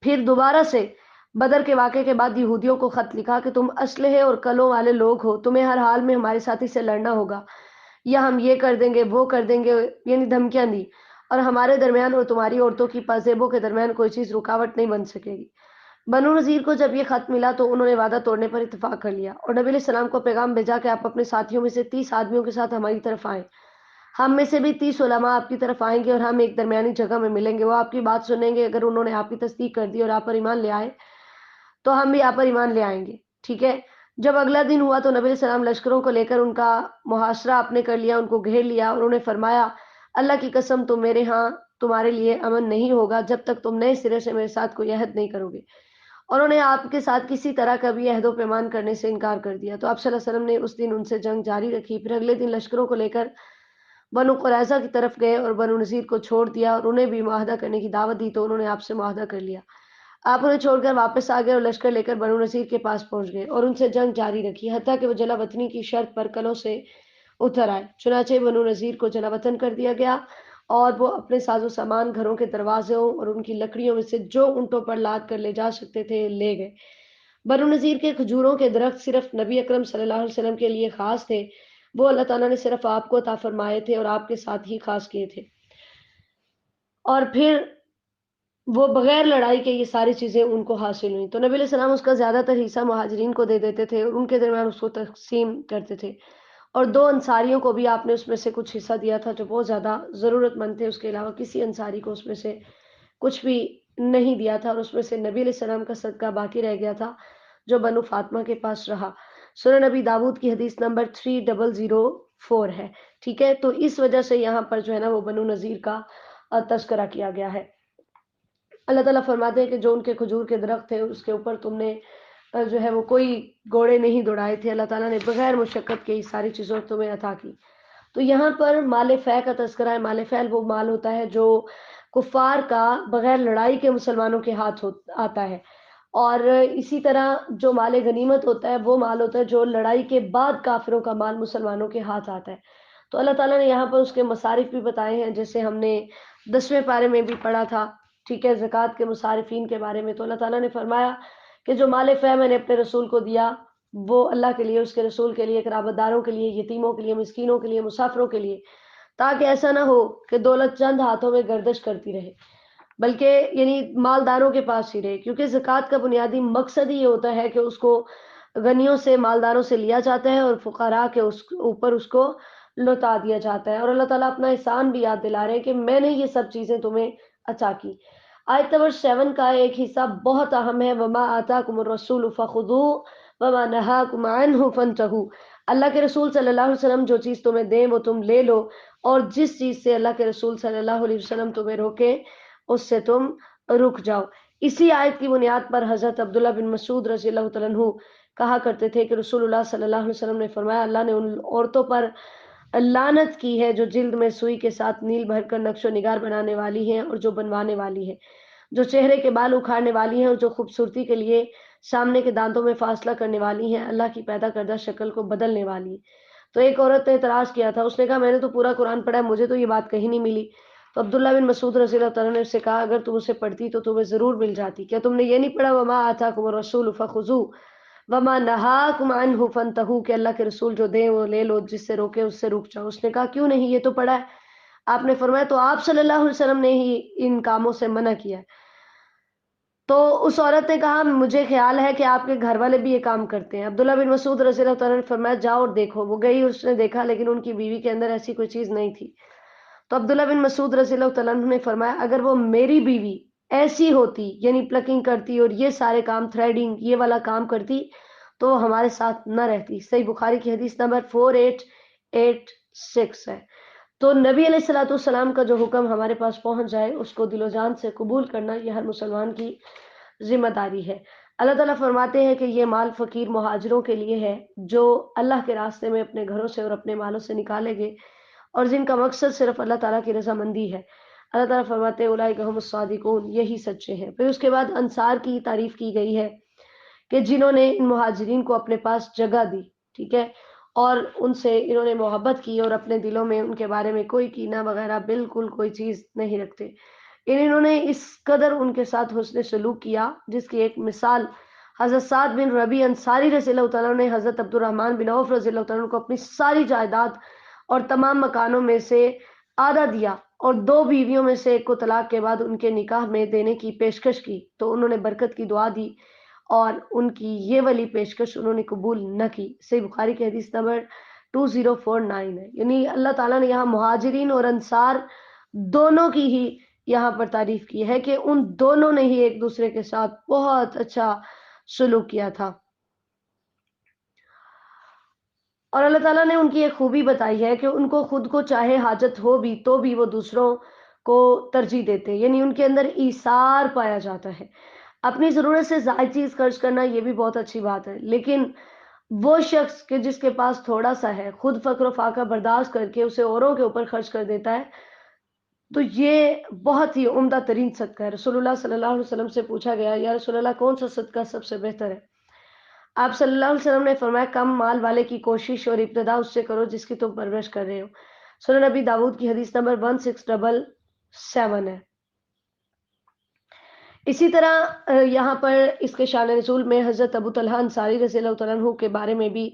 S1: پھر دوبارہ سے بدر کے واقعے کے بعد یہودیوں کو خط لکھا کہ تم اسلحے اور کلوں والے لوگ ہو، تمہیں ہر حال میں ہمارے ساتھی سے لڑنا ہوگا، یا ہم یہ کر دیں گے وہ کر دیں گے، یعنی دھمکیاں دی۔ اور ہمارے درمیان اور تمہاری عورتوں کی پازیبوں کے درمیان کوئی چیز رکاوٹ نہیں بن سکے گی۔ بنو نذیر کو جب یہ خط ملا تو انہوں نے وعدہ توڑنے پر اتفاق کر لیا اور نبی علیہ السلام کو پیغام بھیجا کہ آپ اپنے ساتھیوں میں سے 30 آدمیوں کے ساتھ ہماری طرف آئیں۔ ہم میں سے بھی 30 علماء آپ کی طرف آئیں گے اور ہم ایک درمیانی جگہ میں ملیں گے، وہ آپ کی بات سنیں گے، اگر انہوں نے آپ کی تصدیق کر دی اور آپ پر ایمان لے آئے تو ہم بھی آپ پر ایمان لے آئیں گے، ٹھیک ہے۔ جب اگلا دن ہوا تو نبی علیہ السلام لشکروں کو لے کر ان کا محاصرہ آپ نے کر لیا، ان کو گھیر لیا اور انہوں نے فرمایا اللہ کی قسم تو میرے ہاں تمہارے لیے امن نہیں ہوگا جب تک تم نئے سرے سے میرے ساتھ کوئی عہد نہیں کرو گے، اور انہوں نے آپ کے ساتھ کسی طرح کا بھی عہد و پیمان کرنے سے انکار کر دیا۔ تو آپ صلی اللہ علیہ وسلم نے اس دن ان سے جنگ جاری رکھی، پھر اگلے دن لشکروں کو لے کر بنو قریظہ کی طرف گئے اور بنو نذیر کو چھوڑ دیا اور انہیں بھی معاہدہ کرنے کی دعوت دی تو انہوں نے آپ سے معاہدہ کر لیا۔ آپ انہیں چھوڑ کر واپس آ گئے اور لشکر لے کر بنو نذیر کے پاس پہنچ گئے اور ان سے جنگ جاری رکھی حتیٰ کہ وہ جلا وطنی کی شرط پر کلوں سے اتر آئے۔ چنانچہ بنو نذیر کو جلا وطن کر دیا گیا اور وہ اپنے ساز و سامان، گھروں کے دروازوں اور ان کی لکڑیوں میں سے جو اونٹوں پر لاد کر لے جا سکتے تھے لے گئے۔ بنو نذیر کے کھجوروں کے درخت صرف نبی اکرم صلی اللہ علیہ وسلم کے لیے خاص تھے، وہ اللہ تعالیٰ نے صرف آپ کو عطا فرمائے تھے اور آپ کے ساتھ ہی خاص کیے تھے، اور پھر وہ بغیر لڑائی کے یہ ساری چیزیں ان کو حاصل ہوئیں۔ تو نبی علیہ السلام اس کا زیادہ تر حصہ مہاجرین کو دے دیتے تھے اور ان کے درمیان اس کو تقسیم کرتے تھے، اور 2 انصاریوں کو بھی آپ نے اس میں سے کچھ حصہ دیا تھا جو بہت زیادہ ضرورت مند تھے، اس کے علاوہ کسی انصاری کو اس میں سے کچھ بھی نہیں دیا تھا، اور اس میں سے نبی علیہ السلام کا صدقہ باقی رہ گیا تھا جو بنو فاطمہ کے پاس رہا۔ سنن نبی داود کی حدیث نمبر 3004 ہے، ٹھیک ہے۔ تو اس وجہ سے یہاں پر جو ہے نا وہ بنو نذیر کا تذکرہ کیا گیا ہے۔ اللہ تعالیٰ فرماتے ہیں کہ جو ان کے کھجور کے درخت تھے اس کے اوپر تم نے جو ہے وہ کوئی گھوڑے نہیں دوڑائے تھے، اللہ تعالیٰ نے بغیر مشقت کے یہ ساری چیزوں تمہیں عطا کی۔ تو یہاں پر مال فے کا تذکرہ ہے۔ مال فعل وہ مال ہوتا ہے جو کفار کا بغیر لڑائی کے مسلمانوں کے ہاتھ آتا ہے، اور اسی طرح جو مال غنیمت ہوتا ہے وہ مال ہوتا ہے جو لڑائی کے بعد کافروں کا مال مسلمانوں کے ہاتھ آتا ہے۔ تو اللہ تعالیٰ نے یہاں پر اس کے مصارف بھی بتائے ہیں، جیسے ہم نے 10ویں پارے میں بھی پڑھا تھا، ٹھیک ہے، زکوٰۃ کے مصارفین کے بارے میں۔ تو اللہ تعالیٰ نے فرمایا کہ جو مال فے میں نے اپنے رسول کو دیا وہ اللہ کے لیے، اس کے رسول کے لیے، قرابت داروں کے لیے، یتیموں کے لیے، مسکینوں کے لیے، مسافروں کے لیے، تاکہ ایسا نہ ہو کہ دولت چند ہاتھوں میں گردش کرتی رہے، بلکہ یعنی مالداروں کے پاس ہی رہے، کیونکہ زکوٰۃ کا بنیادی مقصد ہی یہ ہوتا ہے کہ اس کو غنیوں سے، مالداروں سے لیا جاتا ہے اور فقراء کے اوپر اس کو لوٹا دیا جاتا ہے، اور اللہ تعالیٰ اپنا احسان بھی یاد دلا رہے ہیں کہ میں نے یہ سب چیزیں تمہیں عطا کی۔ آیت نمبر 7 کا ایک حصہ بہت اہم ہے، وما آتاکم الرسول فخذوہ وما نہاکم عنہ فانتہوا۔ اللہ کے رسول صلی اللہ علیہ وسلم جو چیز تمہیں دیں وہ تم لے لو، اور جس چیز سے اللہ کے رسول صلی اللہ علیہ وسلم تمہیں روکے اس سے تم رک جاؤ۔ اسی آیت کی بنیاد پر حضرت عبداللہ بن مسعود رضی اللہ تعالیٰ عنہ کہا کرتے تھے کہ رسول اللہ صلی اللہ علیہ وسلم نے فرمایا اللہ نے ان عورتوں پر لعنت کی ہے جو جلد میں سوئی کے ساتھ نیل بھر کر نقش و نگار بنانے والی ہیں اور جو بنوانے والی ہیں، جو چہرے کے بال اکھاڑنے والی ہیں اور جو خوبصورتی کے لیے سامنے کے دانتوں میں فاصلہ کرنے والی ہیں، اللہ کی پیدا کردہ شکل کو بدلنے والی ہیں۔ تو ایک عورت نے اعتراض کیا تھا، اس نے کہا میں نے تو پورا قرآن پڑھا ہے، مجھے تو یہ بات کہیں نہیں ملی۔ تو عبداللہ بن مسعود رضی اللہ تعالیٰ نے اس سے کہا اگر تم اسے پڑھتی تو تمہیں ضرور مل جاتی، کیا تم نے یہ نہیں پڑھا وما آتاکم الرسول فخذوہ وما نہاکم عنہ فانتہوا، کہ اللہ کے رسول جو دیں وہ لے لو، جس سے روکے اس سے رک جاؤ۔ اس نے کہا کیوں نہیں، یہ تو پڑھا ہے۔ آپ نے فرمایا تو آپ صلی اللہ علیہ وسلم نے ہی ان کاموں سے منع کیا ہے۔ تو اس عورت نے کہا مجھے خیال ہے کہ آپ کے گھر والے بھی یہ کام کرتے ہیں۔ عبداللہ بن مسعود رضی اللہ تعالیٰ نے فرمایا جاؤ اور دیکھو۔ وہ گئی، اس نے دیکھا لیکن ان کی بیوی کے اندر ایسی کوئی چیز نہیں تھی۔ تو عبداللہ بن مسعود رضی اللہ تعالیٰ عنہ نے فرمایا اگر وہ میری بیوی ایسی ہوتی، یعنی پلکنگ کرتی اور یہ سارے کام، تھریڈنگ یہ والا کام کرتی، تو وہ ہمارے ساتھ نہ رہتی۔ صحیح بخاری کی حدیث نمبر 4886 ہے۔ تو نبی علیہ الصلوۃ والسلام کا جو حکم ہمارے پاس پہنچ جائے اس کو دل و جان سے قبول کرنا یہ ہر مسلمان کی ذمہ داری ہے۔ اللہ تعالیٰ فرماتے ہیں کہ یہ مال فقیر مہاجروں کے لیے ہے جو اللہ کے راستے میں اپنے گھروں سے اور اپنے مالوں سے نکالے گئے اور جن کا مقصد صرف اللہ تعالیٰ کی رضامندی ہے۔ اللہ تعالیٰ فرماتے ہیں اولئک هم الصادقون، یہی سچے ہیں۔ پھر اس کے بعد انصار کی تعریف کی گئی ہے کہ جنہوں نے ان مہاجرین کو اپنے پاس جگہ دی، ٹھیک ہے، اور ان سے انہوں نے محبت کی اور اپنے دلوں میں ان کے بارے میں کوئی کینہ وغیرہ بالکل کوئی چیز نہیں رکھتے، انہوں نے اس قدر ان کے ساتھ حسن سلوک کیا جس کی ایک مثال حضرت سعد بن ربیع انصاری رضی اللہ تعالیٰ نے حضرت عبد الرحمن بن عوف رضی اللہ تعالیٰ کو اپنی ساری جائیداد اور تمام مکانوں میں سے آدھا دیا اور 2 بیویوں میں سے ایک کو طلاق کے بعد ان کے نکاح میں دینے کی پیشکش کی تو انہوں نے برکت کی دعا دی اور ان کی یہ والی پیشکش انہوں نے قبول نہ کی۔ صحیح بخاری کی حدیث نمبر 2049 ہے۔ یعنی اللہ تعالیٰ نے یہاں مہاجرین اور انصار دونوں کی ہی یہاں پر تعریف کی ہے کہ ان دونوں نے ہی ایک دوسرے کے ساتھ بہت اچھا سلوک کیا تھا، اور اللہ تعالیٰ نے ان کی ایک خوبی بتائی ہے کہ ان کو خود کو چاہے حاجت ہو بھی تو بھی وہ دوسروں کو ترجیح دیتے، یعنی ان کے اندر ایثار پایا جاتا ہے۔ اپنی ضرورت سے زائد چیز خرچ کرنا یہ بھی بہت اچھی بات ہے، لیکن وہ شخص کہ جس کے پاس تھوڑا سا ہے خود فقر و فاقہ برداشت کر کے اسے اوروں کے اوپر خرچ کر دیتا ہے، تو یہ بہت ہی عمدہ ترین صدقہ ہے۔ رسول اللہ صلی اللہ علیہ وسلم سے پوچھا گیا، یا رسول اللہ کون سا صدقہ سب سے بہتر ہے؟ آپ صلی اللہ علیہ وسلم نے فرمایا کم مال والے کی کوشش اور ابتدا اس سے کرو جس کی تم پرورش کر رہے ہو۔ سنن نبی داؤد کی حدیث نمبر 1677 ہے۔ اسی طرح یہاں پر اس کے شان نزول میں حضرت ابو طلحہ انصاری رضی اللہ تعالیٰ عنہ کے بارے میں بھی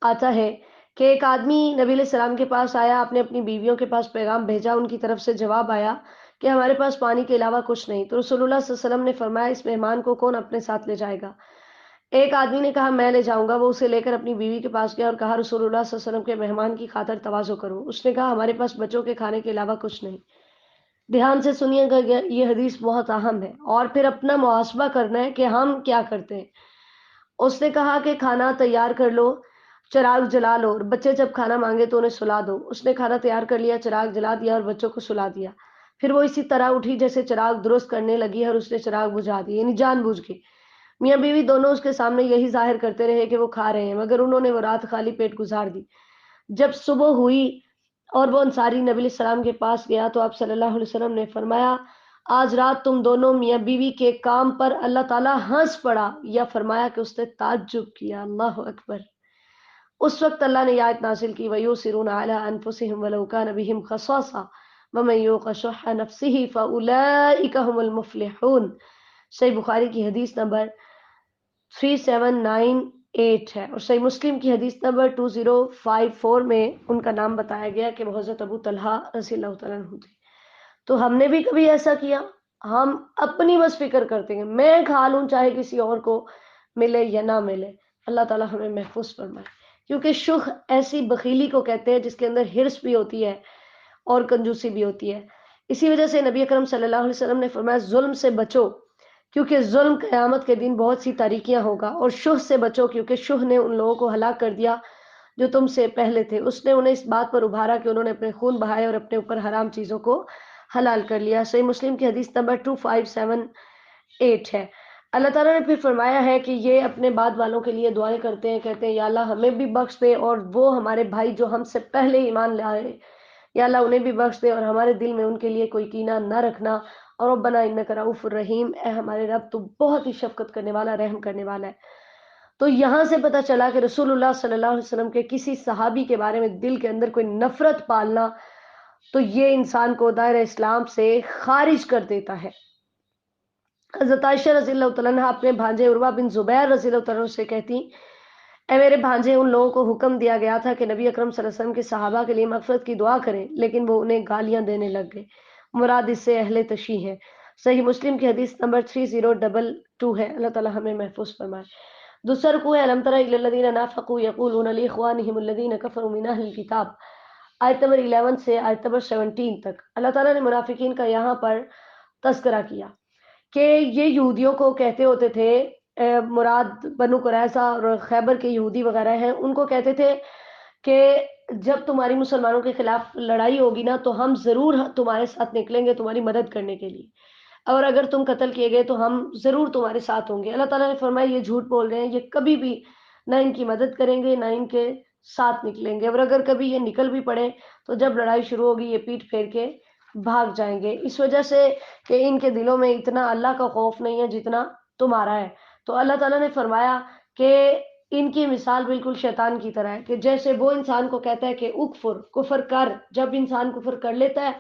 S1: آتا ہے کہ ایک آدمی نبی علیہ السلام کے پاس آیا، آپ نے اپنی بیویوں کے پاس پیغام بھیجا، ان کی طرف سے جواب آیا کہ ہمارے پاس پانی کے علاوہ کچھ نہیں، تو رسول اللہ صلی اللہ علیہ وسلم نے فرمایا اس مہمان کو کون اپنے ساتھ لے جائے گا؟ ایک آدمی نے کہا میں لے جاؤں گا، وہ اسے لے کر اپنی بیوی کے پاس گیا اور کہا رسول اللہ صلی اللہ علیہ وسلم کے مہمان کی خاطر تواضع کرو۔ اس نے کہا ہمارے پاس بچوں کے کھانے کے علاوہ کچھ نہیں۔ دھیان سے سنیے گا، یہ حدیث بہت اہم ہے اور پھر اپنا محاسبہ کرنا ہے کہ ہم کیا کرتے ہیں۔ اس نے کہا کہ کھانا تیار کر لو، چراغ جلا لو، اور بچے جب کھانا مانگے تو انہیں سلا دو۔ اس نے کھانا تیار کر لیا، چراغ جلا دیا اور بچوں کو سلا دیا۔ پھر وہ اسی طرح اٹھی جیسے چراغ درست کرنے لگی اور اس نے چراغ بجھا دیا، یعنی جان بوجھ کے۔ میاں بیوی دونوں اس کے سامنے یہی ظاہر کرتے رہے کہ وہ کھا رہے ہیں، مگر انہوں نے وہ رات خالی پیٹ گزار دی۔ جب صبح ہوئی اور وہ انصاری نبی علیہ السلام کے پاس گیا تو آپ صلی اللہ علیہ وسلم نے فرمایا آج رات تم دونوں میاں بیوی کے کام پر اللہ تعالیٰ ہنس پڑا، یا فرمایا کہ اس نے تعجب کیا۔ اللہ اکبر۔ اس وقت اللہ نے یہ آیت نازل کی وَيُؤْثِرُونَ عَلَىٰ أَنفُسِهِمْ وَلَوْ كَانَ بِهِمْ خَصَاصَةٌ وَمَن يُوقَ شُحَّ نَفْسِهِ فَأُولَٰئِكَ هُمُ الْمُفْلِحُونَ۔ صحیح بخاری کی حدیث نمبر 3798 ہے، اور صحیح مسلم کی حدیث نمبر 2054 میں ان کا نام بتایا گیا کہ وہ حضرت ابو طلحہ رضی اللہ تعالیٰ عنہ تھے۔ تو ہم نے بھی کبھی ایسا کیا؟ ہم اپنی بس فکر کرتے ہیں، میں کھا لوں چاہے کسی اور کو ملے یا نہ ملے۔ اللہ تعالیٰ ہمیں محفوظ فرمائے، کیونکہ شح ایسی بخیلی کو کہتے ہیں جس کے اندر ہرس بھی ہوتی ہے اور کنجوسی بھی ہوتی ہے۔ اسی وجہ سے نبی اکرم صلی اللہ علیہ وسلم نے فرمایا ظلم سے بچو کیونکہ ظلم قیامت کے دن بہت سی تاریکیاں ہوگا، اور شح سے بچو کیونکہ شح نے ان لوگوں کو ہلاک کر دیا جو تم سے پہلے تھے، اس نے انہیں اس بات پر ابھارا کہ انہوں نے اپنے خون بہائے اور اپنے اوپر حرام چیزوں کو حلال کر لیا۔ صحیح مسلم کی حدیث نمبر 2578 ہے۔ اللہ تعالیٰ نے پھر فرمایا ہے کہ یہ اپنے بعد والوں کے لیے دعائیں کرتے ہیں، کہتے ہیں یا اللہ ہمیں بھی بخش دے اور وہ ہمارے بھائی جو ہم سے پہلے ایمان لائے یا اللہ انہیں بھی بخش دے، اور ہمارے دل میں ان کے لیے کوئی کینہ نہ رکھنا، اور ربنا انک رؤوف الرحیم، اے ہمارے رب تو بہت ہی شفقت کرنے والا، رحم کرنے والا ہے۔ تو یہاں سے پتہ چلا کہ رسول اللہ صلی اللہ علیہ وسلم کے کسی صحابی کے بارے میں دل کے اندر کوئی نفرت پالنا تو یہ انسان کو دائرہ اسلام سے خارج کر دیتا ہے۔ حضرت عائشہ رضی اللہ تعالیٰ عنہ اپنے بھانجے عروہ بن زبیر رضی اللہ تعالیٰ عنہ سے کہتی اے میرے بھانجے، ان لوگوں کو حکم دیا گیا تھا کہ نبی اکرم صلی اللہ علیہ وسلم کے صحابہ کے لیے مغفرت کی دعا کریں، لیکن وہ انہیں گالیاں دینے لگ گئے۔ مراد اس سے اہل تشیع ہے۔ صحیح مسلم کی حدیث نمبر 3022 ہے۔ اللہ تعالی ہمیں محفوظ فرمائے۔ دوسرا رکوع ہے الم تر الی الذین نافقوا یقولون لاخوانہم الذین کفروا من اہل الکتاب، آیت نمبر 11 سے آیت نمبر 17 تک۔ اللہ تعالیٰ نے منافقین کا یہاں پر تذکرہ کیا کہ یہ یہودیوں کو کہتے ہوتے تھے، مراد بنو قریظہ اور خیبر کے یہودی وغیرہ ہیں، ان کو کہتے تھے کہ جب تمہاری مسلمانوں کے خلاف لڑائی ہوگی نا تو ہم ضرور تمہارے ساتھ نکلیں گے تمہاری مدد کرنے کے لیے، اور اگر تم قتل کیے گئے تو ہم ضرور تمہارے ساتھ ہوں گے۔ اللہ تعالیٰ نے فرمایا یہ جھوٹ بول رہے ہیں، یہ کبھی بھی نہ ان کی مدد کریں گے نہ ان کے ساتھ نکلیں گے، اور اگر کبھی یہ نکل بھی پڑے تو جب لڑائی شروع ہوگی یہ پیٹ پھیر کے بھاگ جائیں گے، اس وجہ سے کہ ان کے دلوں میں اتنا اللہ کا خوف نہیں ہے جتنا تمہارا ہے۔ تو اللہ تعالیٰ نے فرمایا کہ ان کی مثال بالکل شیطان کی طرح ہے، کہ جیسے وہ انسان کو کہتا ہے کہ اکفر، کفر کر، جب انسان کفر کر لیتا ہے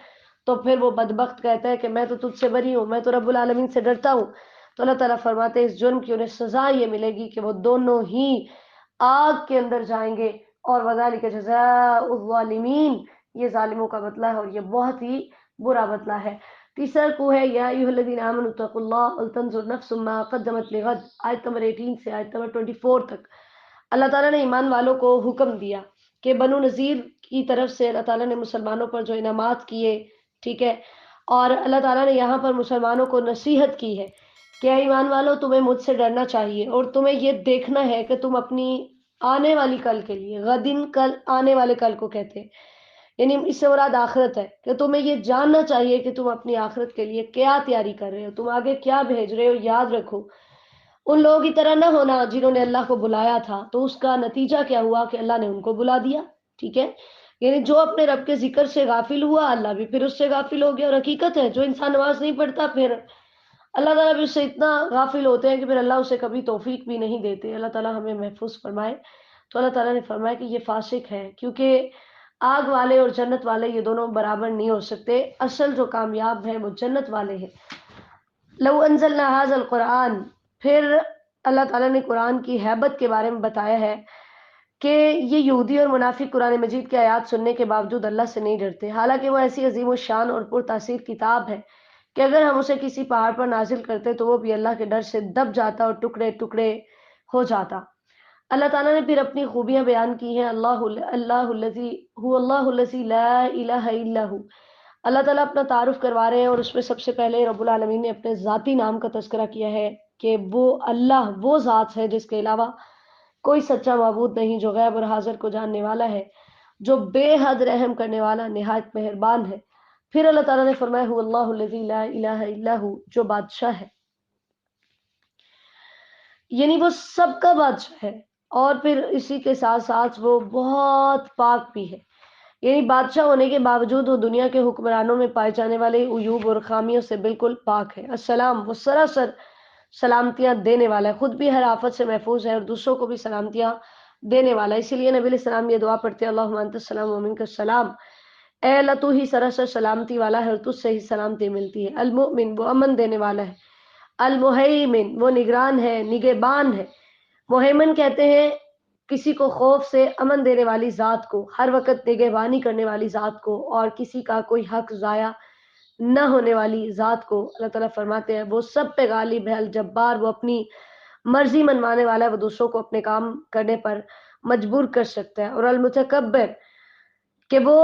S1: تو پھر وہ بدبخت کہتا ہے کہ میں تو تجھ سے بری ہوں، میں تو رب العالمین سے ڈرتا ہوں۔ تو اللہ تعالیٰ فرماتے ہیں اس جرم کی انہیں سزا یہ ملے گی کہ وہ دونوں ہی آگ کے اندر جائیں گے، اور وذالک جزاء الظالمین، یہ ظالموں کا بدلہ ہے اور یہ بہت ہی برا بدلہ ہے۔ تیسرا رکوع ہے یا ایھا الذین آمنوا اتقوا اللہ ولتنظر نفس ما قدمت لغد، آیت نمبر 18 سے آیت نمبر 24 تک۔ اللہ تعالیٰ نے ایمان والوں کو حکم دیا کہ بنو نذیر کی طرف سے اللہ تعالیٰ نے مسلمانوں پر جو انعامات کیے، ٹھیک ہے، اور اللہ تعالیٰ نے یہاں پر مسلمانوں کو نصیحت کی ہے کہ اے ایمان والو، تمہیں مجھ سے ڈرنا چاہیے اور تمہیں یہ دیکھنا ہے کہ تم اپنی آنے والی کل کے لیے، غدن، کل، آنے والے کل کو کہتے ہیں، یعنی اس سے مراد آخرت ہے، کہ تمہیں یہ جاننا چاہیے کہ تم اپنی آخرت کے لیے کیا تیاری کر رہے ہو، تم آگے کیا بھیج رہے ہو۔ یاد رکھو ان لوگوں کی طرح نہ ہونا جنہوں نے اللہ کو بلایا تھا تو اس کا نتیجہ کیا ہوا کہ اللہ نے ان کو بلا دیا، ٹھیک ہے، یعنی جو اپنے رب کے ذکر سے غافل ہوا اللہ بھی پھر اس سے غافل ہو گیا، اور حقیقت ہے جو انسان نماز نہیں پڑھتا پھر اللہ تعالیٰ بھی اس سے اتنا غافل ہوتے ہیں کہ پھر اللہ اسے کبھی توفیق بھی نہیں دیتے۔ اللہ تعالیٰ ہمیں محفوظ فرمائے۔ تو اللہ تعالیٰ نے فرمایا کہ یہ فاسق ہے، کیونکہ آگ والے اور جنت والے یہ دونوں برابر نہیں ہو سکتے، اصل جو کامیاب ہیں وہ جنت والے ہیں۔ لو انزلنا هذا القرآن، پھر اللہ تعالیٰ نے قرآن کی ہیبت کے بارے میں بتایا ہے کہ یہ یہودی اور منافق قرآن مجید کی آیات سننے کے باوجود اللہ سے نہیں ڈرتے، حالانکہ وہ ایسی عظیم الشان اور پرتاثیر کتاب ہے کہ اگر ہم اسے کسی پہاڑ پر نازل کرتے تو وہ بھی اللہ کے ڈر سے دب جاتا اور ٹکڑے ٹکڑے ہو جاتا۔ اللہ تعالیٰ نے پھر اپنی خوبیاں بیان کی ہیں۔ اللہ الذی هو اللہ الذی لا الہ الا ہو، اللہ تعالیٰ اپنا تعارف کروا رہے ہیں، اور اس میں سب سے پہلے رب العالمین نے اپنے ذاتی نام کا تذکرہ کیا ہے کہ وہ اللہ وہ ذات ہے جس کے علاوہ کوئی سچا معبود نہیں، جو غیب اور حاضر کو جاننے والا ہے، جو بے حد رحم کرنے والا، نہایت مہربان ہے۔ پھر اللہ تعالیٰ نے فرمایا هو اللہ الذی لا الہ الا ہو، جو بادشاہ ہے، یعنی وہ سب کا بادشاہ ہے، اور پھر اسی کے ساتھ ساتھ وہ بہت پاک بھی ہے، یعنی بادشاہ ہونے کے باوجود وہ دنیا کے حکمرانوں میں پائے جانے والے عیوب اور خامیوں سے بالکل پاک ہے۔ السلام، وہ سراسر سلامتیاں دینے والا ہے، خود بھی ہر آفت سے محفوظ ہے اور دوسروں کو بھی سلامتیاں دینے والا ہے۔ اسی لیے نبی علیہ السلام یہ دعا پڑھتے ہیں اللہم انت السلام و منک السلام، اے اللہ تو ہی سراسر سلامتی والا ہے اور تجھ سے ہی سلامتی ملتی ہے۔ المؤمن، وہ امن دینے والا ہے۔ المہیمن، وہ نگران ہے، نگہبان ہے۔ مہیمن کہتے ہیں کسی کو خوف سے امن دینے والی ذات کو، ہر وقت نگہبانی کرنے والی ذات کو، اور کسی کا کوئی حق ضائع نہ ہونے والی ذات کو۔ اللہ تعالیٰ فرماتے ہیں وہ سب پہ غالب ہے، الجبار، وہ اپنی مرضی منوانے والا ہے، وہ دوسروں کو اپنے کام کرنے پر مجبور کر سکتا ہے۔ اور المتکبر، کہ وہ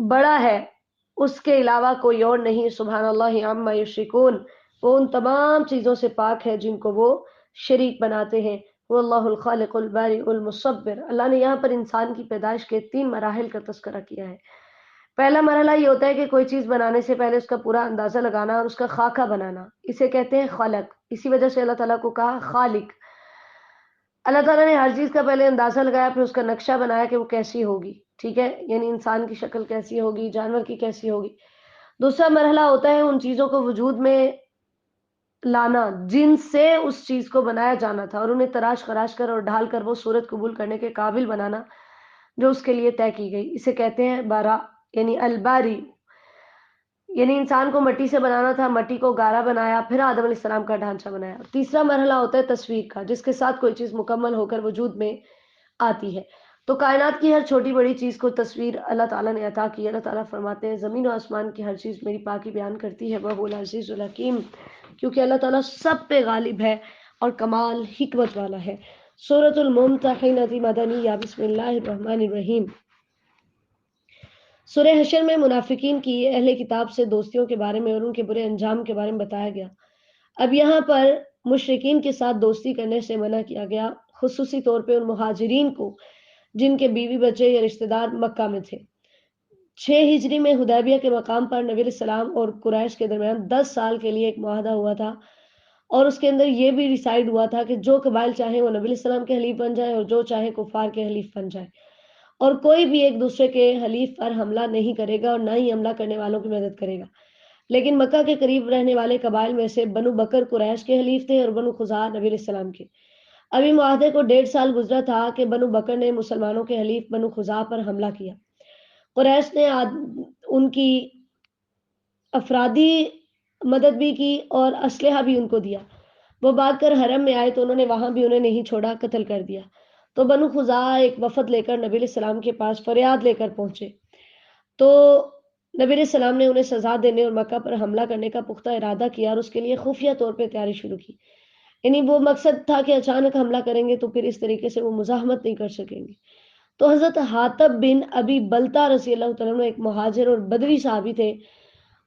S1: بڑا ہے، اس کے علاوہ کوئی اور نہیں، سبحان اللہ عما یشرکون، وہ ان تمام چیزوں سے پاک ہے جن کو وہ شریک بناتے ہیں۔ وہ اللہ الخالق البارئ المصور، اللہ نے یہاں پر انسان کی پیدائش کے 3 مراحل کا تذکرہ کیا ہے۔ پہلا مرحلہ یہ ہوتا ہے کہ کوئی چیز بنانے سے پہلے اس کا پورا اندازہ لگانا اور اس کا خاکہ بنانا، اسے کہتے ہیں خلق، اسی وجہ سے اللہ تعالیٰ کو کہا خالق۔ اللہ تعالیٰ نے ہر چیز کا پہلے اندازہ لگایا، پھر اس کا نقشہ بنایا کہ وہ کیسی ہوگی، ٹھیک ہے، یعنی انسان کی شکل کیسی ہوگی، جانور کی کیسی ہوگی۔ دوسرا مرحلہ ہوتا ہے ان چیزوں کو وجود میں لانا جن سے اس چیز کو بنایا جانا تھا، اور انہیں تراش خراش کر اور ڈھال کر وہ صورت قبول کرنے کے قابل بنانا جو اس کے لیے طے کی گئی، اسے کہتے ہیں بارا، یعنی الباری، یعنی انسان کو مٹی سے بنانا تھا، مٹی کو گارا بنایا، پھر آدم علیہ السلام کا ڈھانچہ بنایا۔ تیسرا مرحلہ ہوتا ہے تصویر کا، جس کے ساتھ کوئی چیز مکمل ہو کر وجود میں آتی ہے۔ تو کائنات کی ہر چھوٹی بڑی چیز کو تصویر اللہ تعالیٰ نے عطا کی۔ اللہ تعالیٰ فرماتے ہیں زمین و آسمان کی ہر چیز میری پاکی بیان کرتی ہے، وہ العزیز الحکیم، کیونکہ اللہ تعالیٰ سب پہ غالب ہے اور کمال حکمت والا ہے۔ سورۃ الممتحنہ مدنی، یا بسم اللہ الرحمن الرحیم۔ سورہ حشر میں منافقین کی اہل کتاب سے دوستیوں کے بارے میں اور ان کے برے انجام کے بارے میں بتایا گیا۔ اب یہاں پر مشرکین کے ساتھ دوستی کرنے سے منع کیا گیا، خصوصی طور پہ ان مہاجرین کو جن کے بیوی بچے یا رشتہ دار مکہ میں تھے۔ 6 ہجری میں حدیبیہ کے مقام پر نبی علیہ السلام اور قریش کے درمیان 10 سال کے لیے ایک معاہدہ ہوا تھا، اور اس کے اندر یہ بھی ڈیسائیڈ ہوا تھا کہ جو قبائل چاہیں وہ نبی علیہ السلام کے حلیف بن جائیں اور جو چاہیں کفار کے حلیف بن جائیں، اور کوئی بھی ایک دوسرے کے حلیف پر حملہ نہیں کرے گا اور نہ ہی حملہ کرنے والوں کی مدد کرے گا۔ لیکن مکہ کے قریب رہنے والے قبائل میں سے بنو بکر قریش کے حلیف تھے اور بنو خزاعہ نبی علیہ السلام کے۔ ابھی معاہدے کو 1.5 سال گزرا تھا کہ بنو بکر نے مسلمانوں کے حلیف بنو خزاعہ پر حملہ کیا۔ قریش نے ان کی افرادی مدد بھی کی اور اسلحہ بھی ان کو دیا۔ وہ بھاگ کر حرم میں آئے تو انہوں نے وہاں بھی انہیں نہیں چھوڑا، قتل کر دیا۔ تو بنو خزاعہ ایک وفد لے کر نبی علیہ السلام کے پاس فریاد لے کر پہنچے، تو نبی علیہ السلام نے انہیں سزا دینے اور مکہ پر حملہ کرنے کا پختہ ارادہ کیا اور اس کے لیے خفیہ طور پہ تیاری شروع کی. یعنی وہ مقصد تھا کہ اچانک حملہ کریں گے تو پھر اس طریقے سے وہ مزاحمت نہیں کر سکیں گے. تو حضرت حاتب بن ابی بلتا رضی اللہ تعالیٰ عنہ ایک مہاجر اور بدوی صحابی تھے.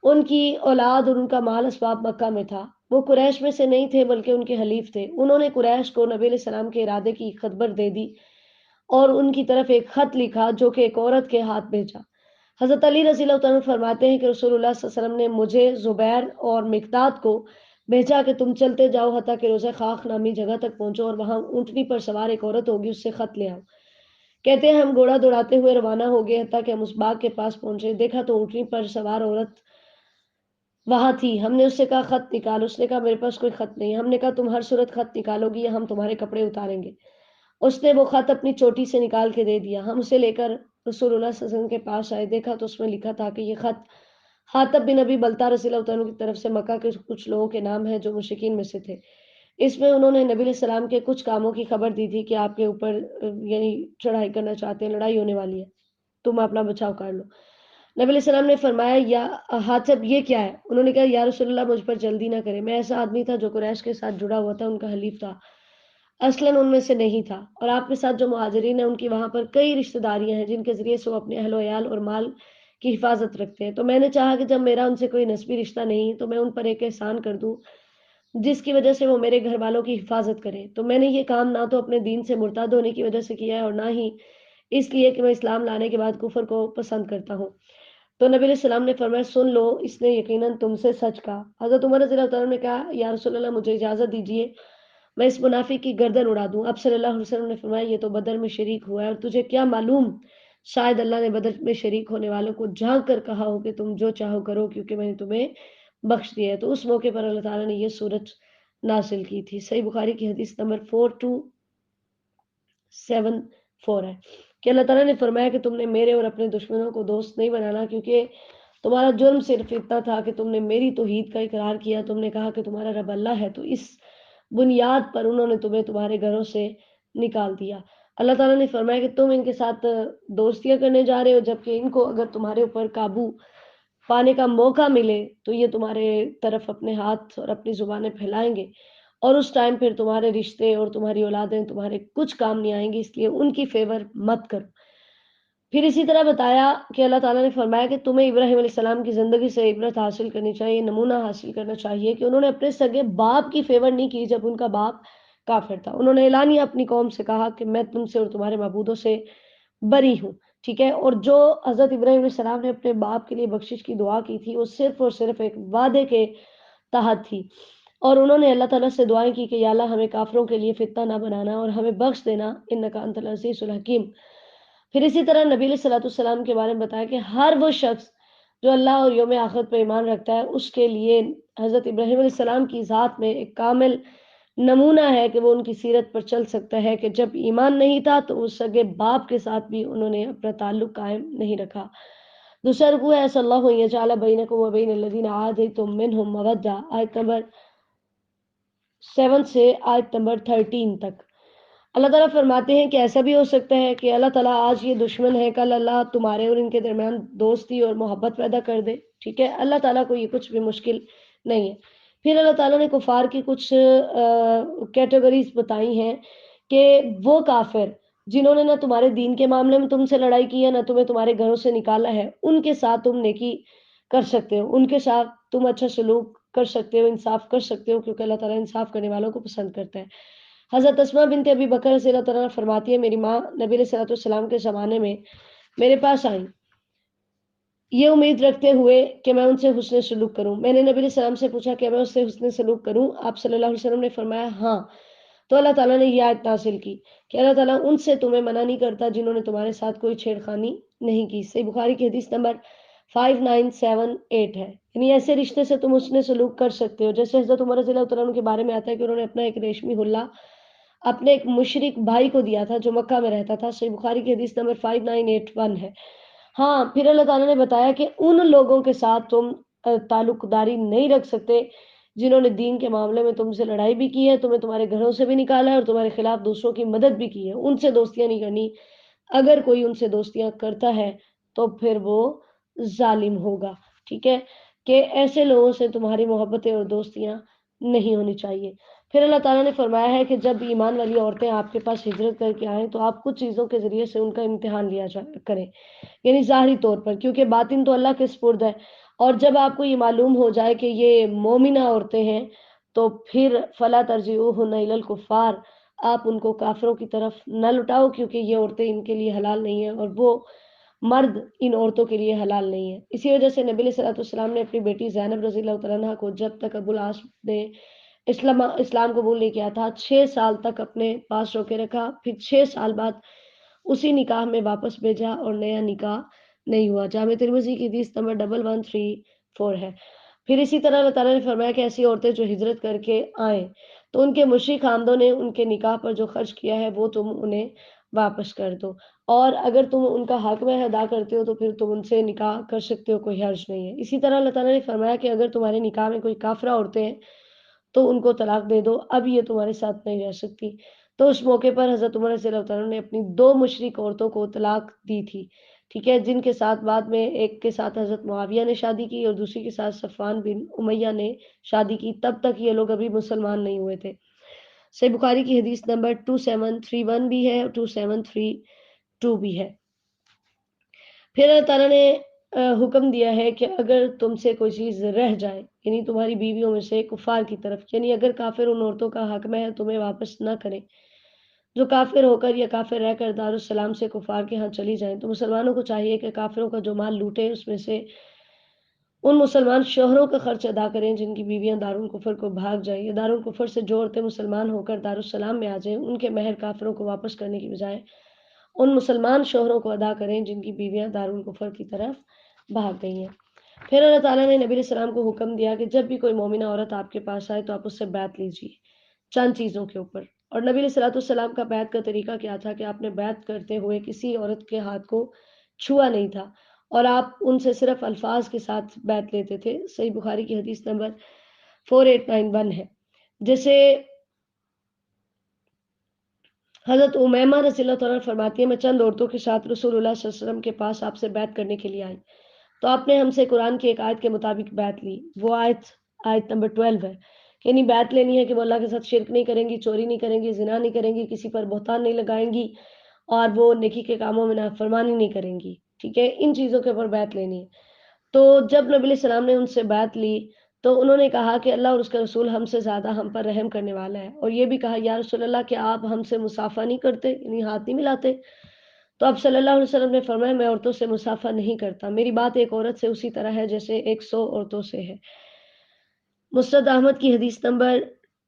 S1: ان کی اولاد اور ان کا مال اسباب مکہ میں تھا. وہ قریش میں سے نہیں تھے بلکہ ان کے حلیف تھے. انہوں نے قریش کو نبی علیہ السلام کے ارادے کی خبر دے دی اور ان کی طرف ایک خط لکھا جو کہ ایک عورت کے ہاتھ بھیجا. حضرت علی رضی اللہ تعالیٰ عنہ فرماتے ہیں کہ رسول اللہ صلی اللہ علیہ وسلم نے مجھے، زبیر اور مقداد کو بھیجا کہ تم چلتے جاؤ حتیٰ کہ روزہ خاک نامی جگہ تک پہنچو اور وہاں اونٹنی پر سوار ایک عورت ہوگی، اس سے خط لے آؤ. کہتے ہیں ہم گھوڑا دوڑاتے ہوئے روانہ ہو گئے حتیٰ کہ ہم اس باغ کے پاس پہنچے. دیکھا تو اونٹنی پر سوار عورت وہاں تھی. ہم نے اس سے کہا خط نکالو. اس نے کہا میرے پاس کوئی خط نہیں. ہم نے کہا تم ہر صورت خط نکالو گی یا ہم تمہارے کپڑے اتاریں گے. اس نے وہ خط اپنی چوٹی سے نکال کے دے دیا. ہم اسے لے کر رسول اللہ صلی اللہ علیہ وسلم کے پاس آئے. دیکھا تو اس میں لکھا تھا کہ یہ خط حاتب بن ابی بلتا رضی اللہ تعالیٰ عنہ کی طرف سے مکہ کے کچھ لوگوں کے نام ہے جو مشرکین میں سے تھے. اس میں انہوں نے نبی علیہ السلام کے کچھ کاموں کی خبر دی تھی کہ آپ کے اوپر یعنی چڑھائی کرنا چاہتے ہیں، لڑائی ہونے والی ہے، تم اپنا بچاؤ کر لو. نبی علیہ السلام نے فرمایا یا حاتب یہ کیا ہے؟ انہوں نے کہا یا رسول اللہ مجھ پر جلدی نہ کرے، میں ایسا آدمی تھا جو قریش کے ساتھ جڑا ہوا تھا، ان کا حلیف تھا، اصلاً ان میں سے نہیں تھا، اور آپ کے ساتھ جو مہاجرین ہیں ان کی وہاں پر کئی رشتہ داریاں ہیں جن کے ذریعے سے وہ اپنے اہل و عیال اور مال کی حفاظت رکھتے ہیں. تو میں نے چاہا کہ جب میرا ان سے کوئی نسبی رشتہ نہیں تو میں ان پر ایک احسان کر دوں جس کی وجہ سے وہ میرے گھر والوں کی حفاظت کریں. تو میں نے یہ کام نہ تو اپنے دین سے مرتد ہونے کی وجہ سے کیا ہے اور نہ ہی اس لیے کہ میں اسلام لانے کے بعد کفر کو پسند کرتا ہوں. تو نبی علیہ السلام نے فرمایا سن لو، اس نے یقیناً تم سے سچ کہا. حضرت عمر رضی اللہ عنہ نے کہا یا رسول اللہ مجھے اجازت دیجیے میں اس منافق کی گردن اڑا دوں. اب صلی اللہ علیہ وسلم نے فرمایا یہ تو بدر میں شریک ہوا ہے اور تجھے کیا معلوم، شاید اللہ نے بدر میں شریک ہونے والوں کو جھانک کر کہا ہو کہ تم جو چاہو کرو کیونکہ میں نے تمہیں بخش دیا ہے. تو اس موقع پر اللہ تعالیٰ نے یہ سورت نازل کی تھی. صحیح بخاری کی حدیث نمبر 4274 ہے کہ اللہ تعالیٰ نے فرمایا کہ تم نے میرے اور اپنے دشمنوں کو دوست نہیں بنانا، کیونکہ تمہارا جرم صرف اتنا تھا کہ تم نے میری توحید کا اقرار کیا، تم نے کہا کہ تمہارا رب اللہ ہے، تو اس بنیاد پر انہوں نے تمہیں تمہارے گھروں سے نکال دیا. اللہ تعالیٰ نے فرمایا کہ تم ان کے ساتھ دوستیاں کرنے جا رہے ہو، جبکہ ان کو اگر تمہارے اوپر قابو پانے کا موقع ملے تو یہ تمہارے طرف اپنے ہاتھ اور اپنی زبانیں پھیلائیں گے، اور اس ٹائم پھر تمہارے رشتے اور تمہاری اولادیں تمہارے کچھ کام نہیں آئیں گی، اس لیے ان کی فیور مت کرو. پھر اسی طرح بتایا کہ اللہ تعالیٰ نے فرمایا کہ تمہیں ابراہیم علیہ السلام کی زندگی سے عبرت حاصل کرنی چاہیے، نمونہ حاصل کرنا چاہیے کہ انہوں نے اپنے سگے باپ کی فیور نہیں کی جب ان کا باپ کافر تھا. انہوں نے اعلانیہ اپنی قوم سے کہا کہ میں تم سے اور تمہارے معبودوں سے بری ہوں. ٹھیک ہے، اور جو حضرت ابراہیم علیہ السلام نے اپنے باپ کے لیے بخشش کی دعا کی تھی وہ صرف اور صرف ایک وعدے کے تحت تھی، اور انہوں نے اللہ تعالیٰ سے دعائیں کی کہ یا اللہ ہمیں کافروں کے لیے فتنہ نہ بنانا اور ہمیں بخش دینا، انک انت العزیز الحکیم. پھر اسی طرح نبی علیہ الصلوۃ والسلام کے بارے میں بتایا کہ ہر وہ شخص جو اللہ اور یوم آخرت پر ایمان رکھتا ہے اس کے لیے حضرت ابراہیم علیہ السلام کی ذات میں ایک کامل نمونہ ہے کہ وہ ان کی سیرت پر چل سکتا ہے کہ جب ایمان نہیں تھا تو اس سگے باپ کے ساتھ بھی انہوں نے اپنا تعلق قائم نہیں رکھا. دوسرا رکوع ہے صلی اللہ علیہ وسلم بینکم و بین الذین عادیتم منہم مودہ، آیت نمبر 7 سے آیت نمبر 13 تک. اللہ تعالیٰ فرماتے ہیں کہ ایسا بھی ہو سکتا ہے کہ اللہ تعالیٰ آج یہ دشمن ہے، کل اللہ تمہارے اور ان کے درمیان دوستی اور محبت پیدا کر دے. ٹھیک ہے، اللہ تعالیٰ کو یہ کچھ بھی مشکل نہیں ہے. پھر اللہ تعالیٰ نے کفار کی کچھ کیٹیگریز بتائی ہیں کہ وہ کافر جنہوں نے نہ تمہارے دین کے معاملے میں تم سے لڑائی کی ہے نہ تمہیں تمہارے گھروں سے نکالا ہے، ان کے ساتھ تم نیکی کر سکتے ہو، ان کے ساتھ تم اچھا سلوک کر سکتے ہو، انصاف کر سکتے ہو، کیونکہ اللہ تعالیٰ انصاف کرنے والوں کو پسند کرتا ہے. حضرت اسماء بنت ابی بکر رضی اللہ تعالیٰ عنہ فرماتی ہے میری ماں نبی علیہ الصلوۃ والسلام کے زمانے میں میرے پاس آئیں یہ امید رکھتے ہوئے کہ میں ان سے حسن سلوک کروں. میں نے نبی علیہ السلام سے پوچھا کہ میں اس سے حسن سلوک کروں؟ آپ صلی اللہ علیہ وسلم نے فرمایا ہاں. تو اللہ تعالیٰ نے یہ آیت نازل کی کہ اللہ تعالیٰ ان سے تمہیں منع نہیں کرتا جنہوں نے تمہارے ساتھ کوئی چھیڑ خانی نہیں کی. صحیح بخاری کی حدیث نمبر 5978 ہے. یعنی ایسے رشتے سے تم حسن سلوک کر سکتے ہو جیسے حضرت عمر رضی اللہ تعالیٰ عنہ کے بارے میں آتا ہے کہ انہوں نے اپنا ایک ریشمی حلہ اپنے ایک مشرک بھائی کو دیا تھا جو مکہ میں رہتا تھا. صحیح بخاری کی حدیث نمبر 5981 ہے. ہاں، پھر اللہ تعالیٰ نے بتایا کہ ان لوگوں کے ساتھ تم تعلق داری نہیں رکھ سکتے جنہوں نے دین کے معاملے میں تم سے لڑائی بھی کی ہے، تمہیں تمہارے گھروں سے بھی نکالا ہے اور تمہارے خلاف دوسروں کی مدد بھی کی ہے. ان سے دوستیاں نہیں کرنی. اگر کوئی ان سے دوستیاں کرتا ہے تو پھر وہ ظالم ہوگا، ٹھیک ہے، کہ ایسے لوگوں سے تمہاری محبتیں اور دوستیاں نہیں ہونی چاہیے۔ پھر اللہ تعالیٰ نے فرمایا ہے کہ جب ایمان والی عورتیں آپ کے پاس ہجرت کر کے آئیں تو آپ کچھ چیزوں کے ذریعے سے ان کا امتحان لیا کریں، یعنی ظاہری طور پر، کیونکہ باطن تو اللہ کے سپرد ہے۔ اور جب آپ کو یہ معلوم ہو جائے کہ یہ مومنہ عورتیں ہیں تو پھر فلا ترجعوہن الی الکفار، آپ ان کو کافروں کی طرف نہ لٹاؤ، کیونکہ یہ عورتیں ان کے لیے حلال نہیں ہیں اور وہ مرد ان عورتوں کے لیے حلال نہیں ہے۔ اسی وجہ سے نبی صلی اللہ علیہ وسلم نے اپنی بیٹی زینب رضی اللہ تعالیٰ عنہ کو جب تک ابو العاص نے اسلام قبول نہیں کیا تھا 6 سال تک اپنے پاس روکے رکھا، پھر 6 سال بعد اسی نکاح میں واپس بھیجا اور نیا نکاح نہیں ہوا۔ جامع ترمذی کی حدیث نمبر 1134 ہے۔ پھر اسی طرح اللہ تعالیٰ نے فرمایا کہ ایسی عورتیں جو ہجرت کر کے آئیں تو ان کے مشرک خاندوں نے ان کے نکاح پر جو خرچ کیا ہے وہ تم انہیں واپس کر دو، اور اگر تم ان کا حق میں ادا کرتے ہو تو پھر تم ان سے نکاح کر سکتے ہو، کوئی حرج نہیں ہے۔ اسی طرح اللہ تعالیٰ نے فرمایا کہ اگر تمہارے نکاح میں کوئی کافرہ عورتیں ہیں تو ان کو طلاق دے دو، اب یہ تمہارے ساتھ نہیں رہ سکتی۔ تو اس موقع پر حضرت عمر رضی اللہ تعالیٰ نے اپنی 2 مشرک عورتوں کو طلاق دی تھی، ٹھیک ہے، جن کے ساتھ بعد میں ایک کے ساتھ حضرت معاویہ نے شادی کی اور دوسری کے ساتھ صفوان بن امیہ نے شادی کی۔ تب تک یہ لوگ ابھی مسلمان نہیں ہوئے تھے۔ صحیح بخاری کی حدیث نمبر 2731 بھی ہے اور 2732 بھی ہے۔ پھر اللہ تعالیٰ نے حکم دیا ہے کہ اگر تم سے کوئی چیز رہ جائے، یعنی تمہاری بیویوں میں سے کفار کی طرف، یعنی اگر کافر ان عورتوں کا حق میں ہے تمہیں واپس نہ کریں جو کافر ہو کر یا کافر رہ کر دارالسلام سے کفار کے ہاں چلی جائیں، تو مسلمانوں کو چاہیے کہ کافروں کا جو مال لوٹے اس میں سے ان مسلمان شوہروں کا خرچ ادا کریں جن کی بیویاں دارالکفر کو بھاگ جائیں، یا دارالکفر سے جو عورتیں مسلمان ہو کر دارالسلام میں آ جائیں ان کے مہر کافروں کو واپس کرنے کی بجائے ان مسلمان شوہروں کو ادا کریں جن کی بیویاں دارالکفر کی طرف بھاگ گئی ہیں۔ پھر اللہ تعالیٰ نے نبی علیہ السلام کو حکم دیا کہ جب بھی کوئی مومنہ عورت آپ کے پاس آئے تو آپ اس سے بیعت لیجیے چند چیزوں کے اوپر۔ اور نبی علیہ السلام کا بیعت کا طریقہ کیا تھا کہ آپ نے بیعت کرتے ہوئے کسی عورت کے ہاتھ کو چھوا نہیں تھا، اور آپ ان سے صرف الفاظ کے ساتھ بیعت لیتے تھے۔ صحیح بخاری کی حدیث نمبر 4891 ہے۔ جیسے حضرت امیمہ رضی اللہ تعالیٰ فرماتی ہے میں چند عورتوں کے ساتھ رسول اللہ صلی اللہ علیہ وسلم کے پاس آپ سے بیعت کرنے کے لیے آئی تو آپ نے ہم سے قرآن کی ایک آیت کے مطابق بیعت لی۔ وہ آیت نمبر 12 ہے، یعنی بیعت لینی ہے کہ وہ اللہ کے ساتھ شرک نہیں کریں گی، چوری نہیں کریں گی، زنا نہیں کریں گی، کسی پر بہتان نہیں لگائیں گی، اور وہ نیکی کے کاموں میں نافرمانی نہیں کریں گی، ٹھیک ہے، ان چیزوں کے اوپر بیعت لینی ہے۔ تو جب نبی علیہ السلام نے ان سے بیعت لی تو انہوں نے کہا کہ اللہ اور اس کا رسول ہم سے زیادہ ہم پر رحم کرنے والا ہے، اور یہ بھی کہا یا رسول اللہ کہ آپ ہم سے مصافحہ نہیں کرتے، یعنی ہاتھ نہیں ملاتے؟ تو اب صلی اللہ علیہ وسلم نے فرمایا میں عورتوں سے مصافحہ نہیں کرتا، میری بات ایک عورت سے اسی طرح ہے جیسے 100 عورتوں سے ہے۔ مسند احمد کی حدیث نمبر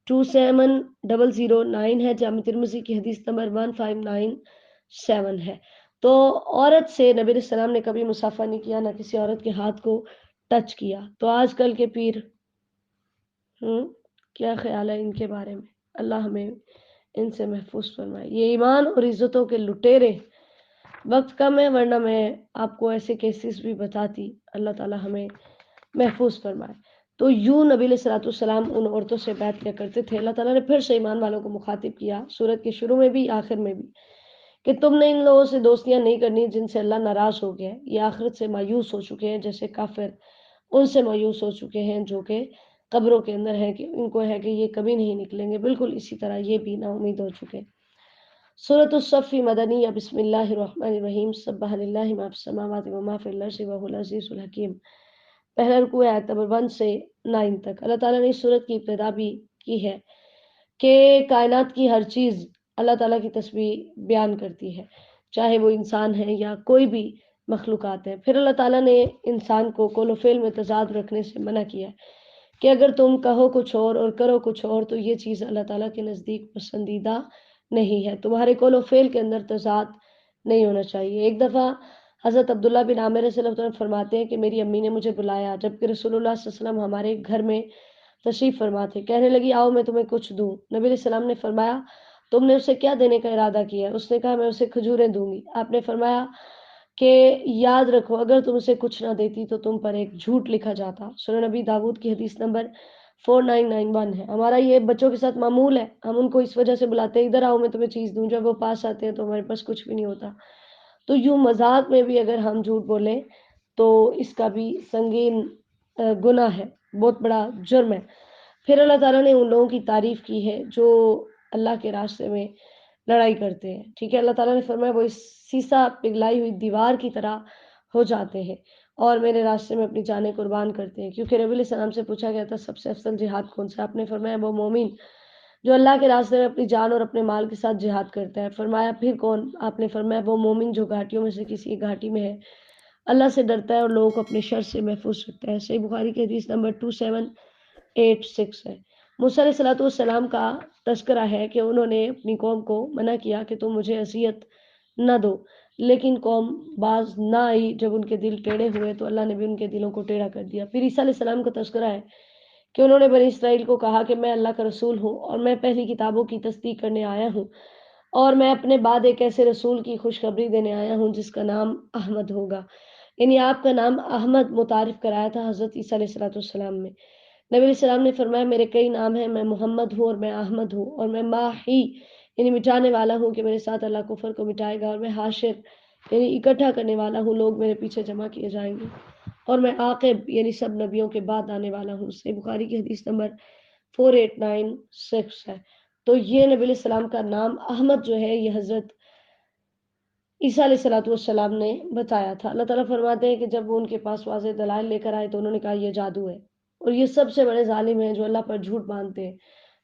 S1: 27009 ہے، جامع ترمذی کی حدیث نمبر 1597 ہے۔ تو عورت سے نبی علیہ السلام نے کبھی مصافحہ نہیں کیا، نہ کسی عورت کے ہاتھ کو ٹچ کیا۔ تو آج کل کے پیر کیا خیال ہے ان کے بارے میں؟ اللہ ہمیں ان سے محفوظ فرمائے۔ یہ ایمان اور عزتوں کے لٹیرے، وقت کم ہے ورنہ میں آپ کو ایسے کیسز بھی بتاتی، اللہ تعالی ہمیں محفوظ فرمائے۔ تو یوں نبی علیہ الصلوۃ والسلام ان عورتوں سے بیعت کیا کرتے تھے۔ اللہ تعالیٰ نے پھر سے ایمان والوں کو مخاطب کیا سورت کے شروع میں بھی آخر میں بھی کہ تم نے ان لوگوں سے دوستیاں نہیں کرنی جن سے اللہ ناراض ہو گیا ہے، یہ آخرت سے مایوس ہو چکے ہیں، جیسے کافر ان سے مایوس ہو چکے ہیں جو کہ قبروں کے اندر ہے، کہ ان کو ہے کہ یہ کبھی نہیں نکلیں گے، بالکل اسی طرح یہ بھی نا امید ہو چکے۔ سورۃ الصف مدنی، بسم اللہ الرحمن الرحیم، سبح للہ ما فی السماوات و ما فی الارض وهو العزیز الحکیم۔ پہلا رکوع ہے آیت نمبر 1 سے 9 تک۔ اللہ تعالیٰ نے اس سورت کی ابتدا بھی کی ہے کہ کائنات کی ہر چیز اللہ تعالیٰ کی تسبیح بیان کرتی ہے، چاہے وہ انسان ہے یا کوئی بھی مخلوقات ہیں۔ پھر اللہ تعالیٰ نے انسان کو قول و فعل میں تضاد رکھنے سے منع کیا ہے کہ اگر تم کہو کچھ اور کرو کچھ اور تو یہ چیز اللہ تعالیٰ کے نزدیک پسندیدہ نہیں ہے، تمہارے قول و فعل کے اندر تضاد نہیں ہونا چاہیے۔ ایک دفعہ حضرت عبداللہ بن عامر رضی اللہ عنہ فرماتے ہیں کہ میری امی نے مجھے بلایا جبکہ رسول اللہ صلی اللہ علیہ وسلم ہمارے گھر میں تشریف فرما تھے، کہنے لگی آؤ میں تمہیں کچھ دوں۔ نبی علیہ السلام نے فرمایا تم نے اسے کیا دینے کا ارادہ کیا ہے؟ اس نے کہا میں اسے کھجوریں دوں گی۔ آپ نے فرمایا کہ یاد رکھو اگر تم اسے کچھ نہ دیتی تو تم پر ایک جھوٹ لکھا جاتا۔ سنن نبی داؤد کی حدیث نمبر 4991 ہے۔ ہمارا یہ بچوں کے ساتھ معمول ہے، ہم ان کو اس وجہ سے بلاتے ہیں ادھر آؤ میں تمہیں چیز دوں، جب وہ پاس آتے ہیں تو ہمارے پاس کچھ بھی نہیں ہوتا۔ تو یوں مذاق میں بھی اگر ہم جھوٹ بولیں تو اس کا بھی سنگین گناہ ہے، بہت بڑا جرم ہے۔ پھر اللہ تعالیٰ نے ان لوگوں کی تعریف کی ہے جو اللہ کے راستے میں لڑائی کرتے ہیں، ٹھیک ہے۔ اللہ تعالیٰ نے فرمایا وہ اس سیسا پگھلائی ہوئی دیوار کی طرح ہو جاتے ہیں اور میرے راستے میں اپنی جانیں قربان کرتے ہیں، کیونکہ نبی علیہ السلام سے پوچھا گیا تھا سب سے افضل جہاد کون سا؟ آپ نے فرمایا وہ مومن جو اللہ کے راستے میں اپنی جان اور اپنے مال کے ساتھ جہاد کرتا ہے۔ فرمایا پھر کون؟ آپ نے فرمایا وہ مومن جو گھاٹیوں میں سے کسی ایک گھاٹی میں ہے، اللہ سے ڈرتا ہے اور لوگوں کو اپنے شر سے محفوظ رکھتا ہے۔ صحیح بخاری کی حدیث نمبر 2786 ہے۔ موسیٰ علیہ الصلوۃ والسلام کا تذکرہ ہے کہ انہوں نے اپنی قوم کو منع کیا کہ تم مجھے اذیت نہ دو، لیکن قوم باز نہ آئی۔ جب ان کے دل ٹیڑھے ہوئے تو اللہ نے بھی ان کے دلوں کو ٹیڑھا کر دیا۔ پھر عیسیٰ علیہ السلام کا تذکرہ ہے کہ انہوں نے بنی اسرائیل کو کہا کہ میں اللہ کا رسول ہوں اور میں پہلی کتابوں کی تصدیق کرنے آیا ہوں، اور میں اپنے بعد ایک ایسے رسول کی خوشخبری دینے آیا ہوں جس کا نام احمد ہوگا، یعنی آپ کا نام احمد متعارف کرایا تھا حضرت عیسیٰ علیہ السلام میں۔ نبی علیہ السلام نے فرمایا میرے کئی نام ہیں، میں محمد ہوں اور میں احمد ہوں، اور میں ماحی یعنی مٹانے والا ہوں کہ میرے ساتھ اللہ کفر کو مٹائے گا، اور میں حاشر یعنی اکٹھا کرنے والا ہوں، لوگ میرے پیچھے جمع کیے جائیں گے، اور میں عاقب یعنی سب نبیوں کے بعد آنے والا ہوں۔ صحیح بخاری کی حدیث نمبر 4896 ہے۔ تو یہ نبی علیہ السلام کا نام احمد جو ہے یہ حضرت عیسیٰ علیہ السلام نے بتایا تھا۔ اللہ تعالیٰ فرماتے ہیں کہ جب وہ ان کے پاس واضح دلائل لے کر آئے تو انہوں نے کہا یہ جادو ہے، اور یہ سب سے بڑے ظالم ہیں جو اللہ پر جھوٹ باندھتے ہیں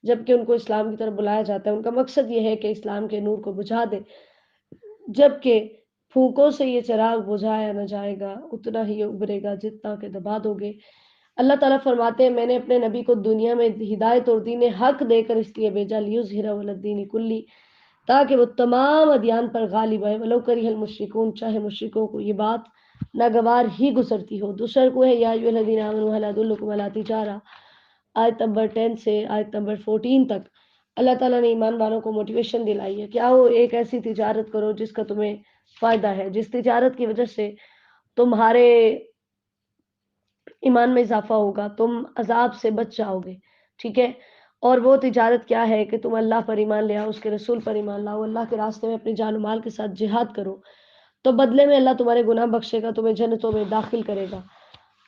S1: جبکہ ان کو اسلام کی طرف بلایا جاتا ہے۔ ان کا مقصد یہ ہے کہ اسلام کے نور کو بجھا دے، جبکہ پھونکوں سے یہ چراغ بجھایا نہ جائے گا، اتنا ہی ابھرے گا جتنا کہ دبا دو گے۔ اللہ تعالیٰ فرماتے ہیں میں نے اپنے نبی کو دنیا میں ہدایت اور دین حق دے کر اس لیے بھیجا لیظہرہ علی الدین کلی، تاکہ وہ تمام ادیان پر غالب ہے، ولو کرہ المشرکون، چاہے مشرکوں کو یہ بات ناگوار ہی گزرتی ہو۔ دوسرا کو ہے یا ایھا الذین آمنوا ھل ادلکم علی تجارہ، آیت نمبر 10 سے آیت نمبر 14 تک اللہ تعالیٰ نے ایمان والوں کو موٹیویشن دلائی ہے کہ آؤ ایک ایسی تجارت کرو جس کا تمہیں فائدہ ہے، جس تجارت کی وجہ سے تمہارے ایمان میں اضافہ ہوگا، تم عذاب سے بچ جاؤ گے، ٹھیک ہے۔ اور وہ تجارت کیا ہے کہ تم اللہ پر ایمان لے آؤ، اس کے رسول پر ایمان لاؤ، اللہ کے راستے میں اپنی جان و مال کے ساتھ جہاد کرو، تو بدلے میں اللہ تمہارے گناہ بخشے گا، تمہیں جنتوں میں داخل کرے گا،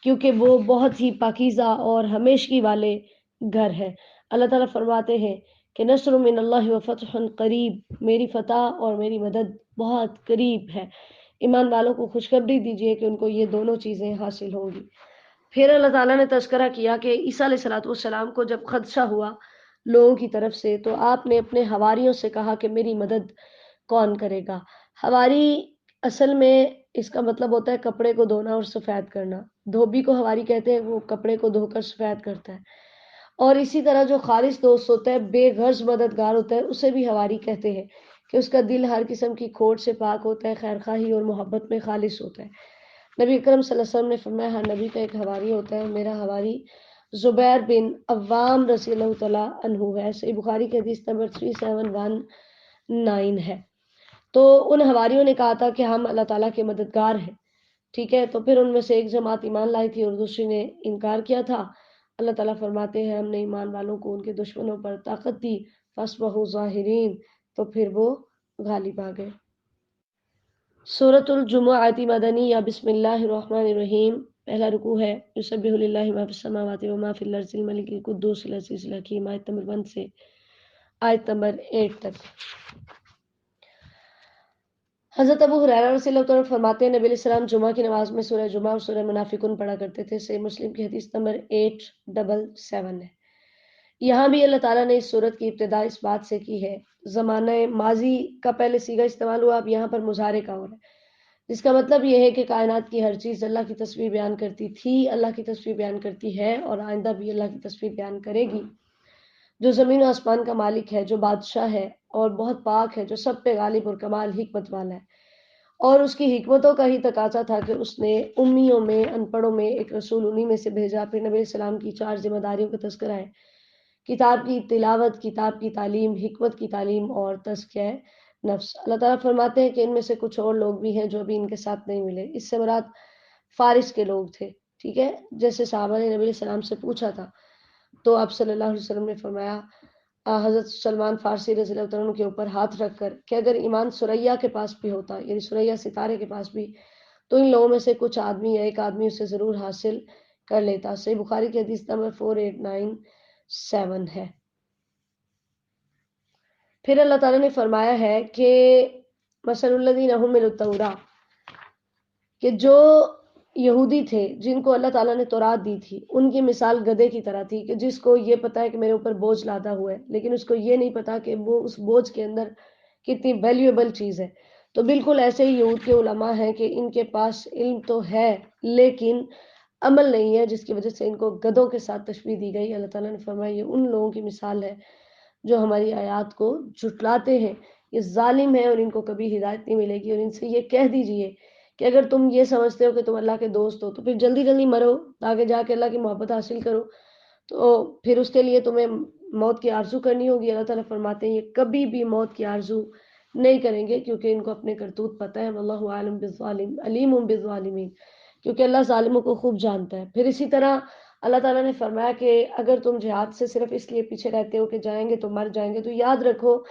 S1: کیونکہ وہ بہت ہی پاکیزہ اور ہمیشگی والے گھر ہے۔ اللہ تعالیٰ فرماتے ہیں کہ نصر من اللہ و فتح قریب، میری فتح اور میری مدد بہت قریب ہے۔ ایمان والوں کو خوشخبری دیجیے کہ ان کو یہ دونوں چیزیں حاصل ہوں گی۔ پھر اللہ تعالیٰ نے تذکرہ کیا کہ عیسیٰ علیہ السلام کو جب خدشہ ہوا لوگوں کی طرف سے تو آپ نے اپنے حواریوں سے کہا کہ میری مدد کون کرے گا۔ حواری اصل میں اس کا مطلب ہوتا ہے کپڑے کو دھونا اور سفید کرنا۔ دھوبی کو حواری کہتے ہیں، وہ کپڑے کو دھو کر سفید کرتا ہے، اور اسی طرح جو خالص دوست ہوتا ہے، بے غرض مددگار ہوتا ہے، اسے بھی حواری کہتے ہیں کہ اس کا دل ہر قسم کی کھوٹ سے پاک ہوتا ہے، خیر خواہی اور محبت میں خالص ہوتا ہے۔ نبی اکرم صلی اللہ علیہ وسلم نے فرمایا ہر نبی کا ایک حواری ہوتا ہے، میرا حواری زبیر بن عوام رضی اللہ تعالیٰ عنہ ہے۔ صحیح بخاری کی حدیث نمبر 3719 ہے۔ تو ان حواریوں نے کہا تھا کہ ہم اللہ تعالیٰ کے مددگار ہیں، ٹھیک ہے۔ تو پھر ان میں سے ایک جماعت ایمان لائی تھی اور دوسری نے انکار کیا تھا۔ اللہ تعالیٰ فرماتے ہیں ہم نے ایمان والوں کو ان کے دشمنوں پر طاقت دی، فاصبحوا ظاہرین، تو پھر وہ غالب آ گئے۔ سورۃ الجمعہ مدنی یا بسم اللہ الرحمن الرحیم۔ پہلا رکوع ہے یسبح للہ ما فی السماوات و ما فی الارض الملک القدوس العزیز الحکیم، آیت نمبر 1 سے آیت نمبر 8 تک۔ حضرت ابو ہریرہ رضی اللہ عنہ فرماتے ہیں نبی علیہ السلام جمعہ کی نماز میں سورہ جمعہ اور سورہ منافقون پڑھا کرتے تھے۔ صحیح مسلم کی حدیث نمبر 877 ہے۔ یہاں بھی اللہ تعالیٰ نے اس سورت کی ابتدا اس بات سے کی ہے، زمانہ ماضی کا پہلے صیغہ استعمال ہوا، اب یہاں پر مضارع کا ہو رہا ہے، جس کا مطلب یہ ہے کہ کائنات کی ہر چیز اللہ کی تصویر بیان کرتی تھی، اللہ کی تصویر بیان کرتی ہے، اور آئندہ بھی اللہ کی تصویر بیان کرے گی۔ جو زمین و آسمان کا مالک ہے، جو بادشاہ ہے اور بہت پاک ہے، جو سب پہ غالب اور کمال حکمت والا ہے، اور اس کی حکمتوں کا ہی تقاضا تھا کہ اس نے امیوں میں، ان پڑھوں میں ایک رسول انہی میں سے بھیجا۔ پھر نبی علیہ السلام کی 4 ذمہ داریوں کا تذکرہ ہے: کتاب کی تلاوت، کتاب کی تعلیم، حکمت کی تعلیم اور تزکیہ نفس۔ اللہ تعالیٰ فرماتے ہیں کہ ان میں سے کچھ اور لوگ بھی ہیں جو ابھی ان کے ساتھ نہیں ملے۔ اس سے مراد فارس کے لوگ تھے، ٹھیک ہے۔ جیسے صحابہ نے نبی علیہ السلام سے پوچھا تھا تو آپ صلی اللہ علیہ وسلم نے فرمایا حضرت سلمان فارسی رضی اللہ عنہ کے اوپر ہاتھ رکھ کر کہ اگر ایمان ثریا کے پاس بھی ہوتا، یعنی ثریا ستارے کے پاس بھی، تو ان لوگوں میں سے کچھ آدمی یا ایک آدمی اسے ضرور حاصل کر لیتا۔ صحیح بخاری کی حدیث نمبر 4897 ہے۔ پھر اللہ تعالیٰ نے فرمایا ہے کہ مثل الذین حملوا التوراۃ، کہ جو یہودی تھے جن کو اللہ تعالیٰ نے تورات دی تھی، ان کی مثال گدھے کی طرح تھی کہ جس کو یہ پتا ہے کہ میرے اوپر بوجھ لادا ہوا ہے، لیکن اس کو یہ نہیں پتا کہ وہ اس بوجھ کے اندر کتنی ویلیویبل چیز ہے۔ تو بالکل ایسے ہی یہود کے علماء ہیں کہ ان کے پاس علم تو ہے لیکن عمل نہیں ہے، جس کی وجہ سے ان کو گدھوں کے ساتھ تشبیہ دی گئی۔ اللہ تعالیٰ نے فرمایا یہ ان لوگوں کی مثال ہے جو ہماری آیات کو جھٹلاتے ہیں، یہ ظالم ہیں اور ان کو کبھی ہدایت نہیں ملے گی۔ اور ان سے یہ کہہ دیجئے کہ اگر تم یہ سمجھتے ہو کہ تم اللہ کے دوست ہو تو پھر جلدی جلدی مرو تاکہ جا کے اللہ کی محبت حاصل کرو، تو پھر اس کے لیے تمہیں موت کی آرزو کرنی ہوگی۔ اللہ تعالیٰ فرماتے ہیں یہ کبھی بھی موت کی آرزو نہیں کریں گے کیونکہ ان کو اپنے کرتوت پتہ ہے۔ واللہ عالم بالظالم علیم بالظالمین، کیونکہ اللہ ظالموں کو خوب جانتا ہے۔ پھر اسی طرح اللہ تعالیٰ نے فرمایا کہ اگر تم جہاد سے صرف اس لیے پیچھے رہتے ہو کہ جائیں گے تو مر جائیں گے، تو یاد رکھو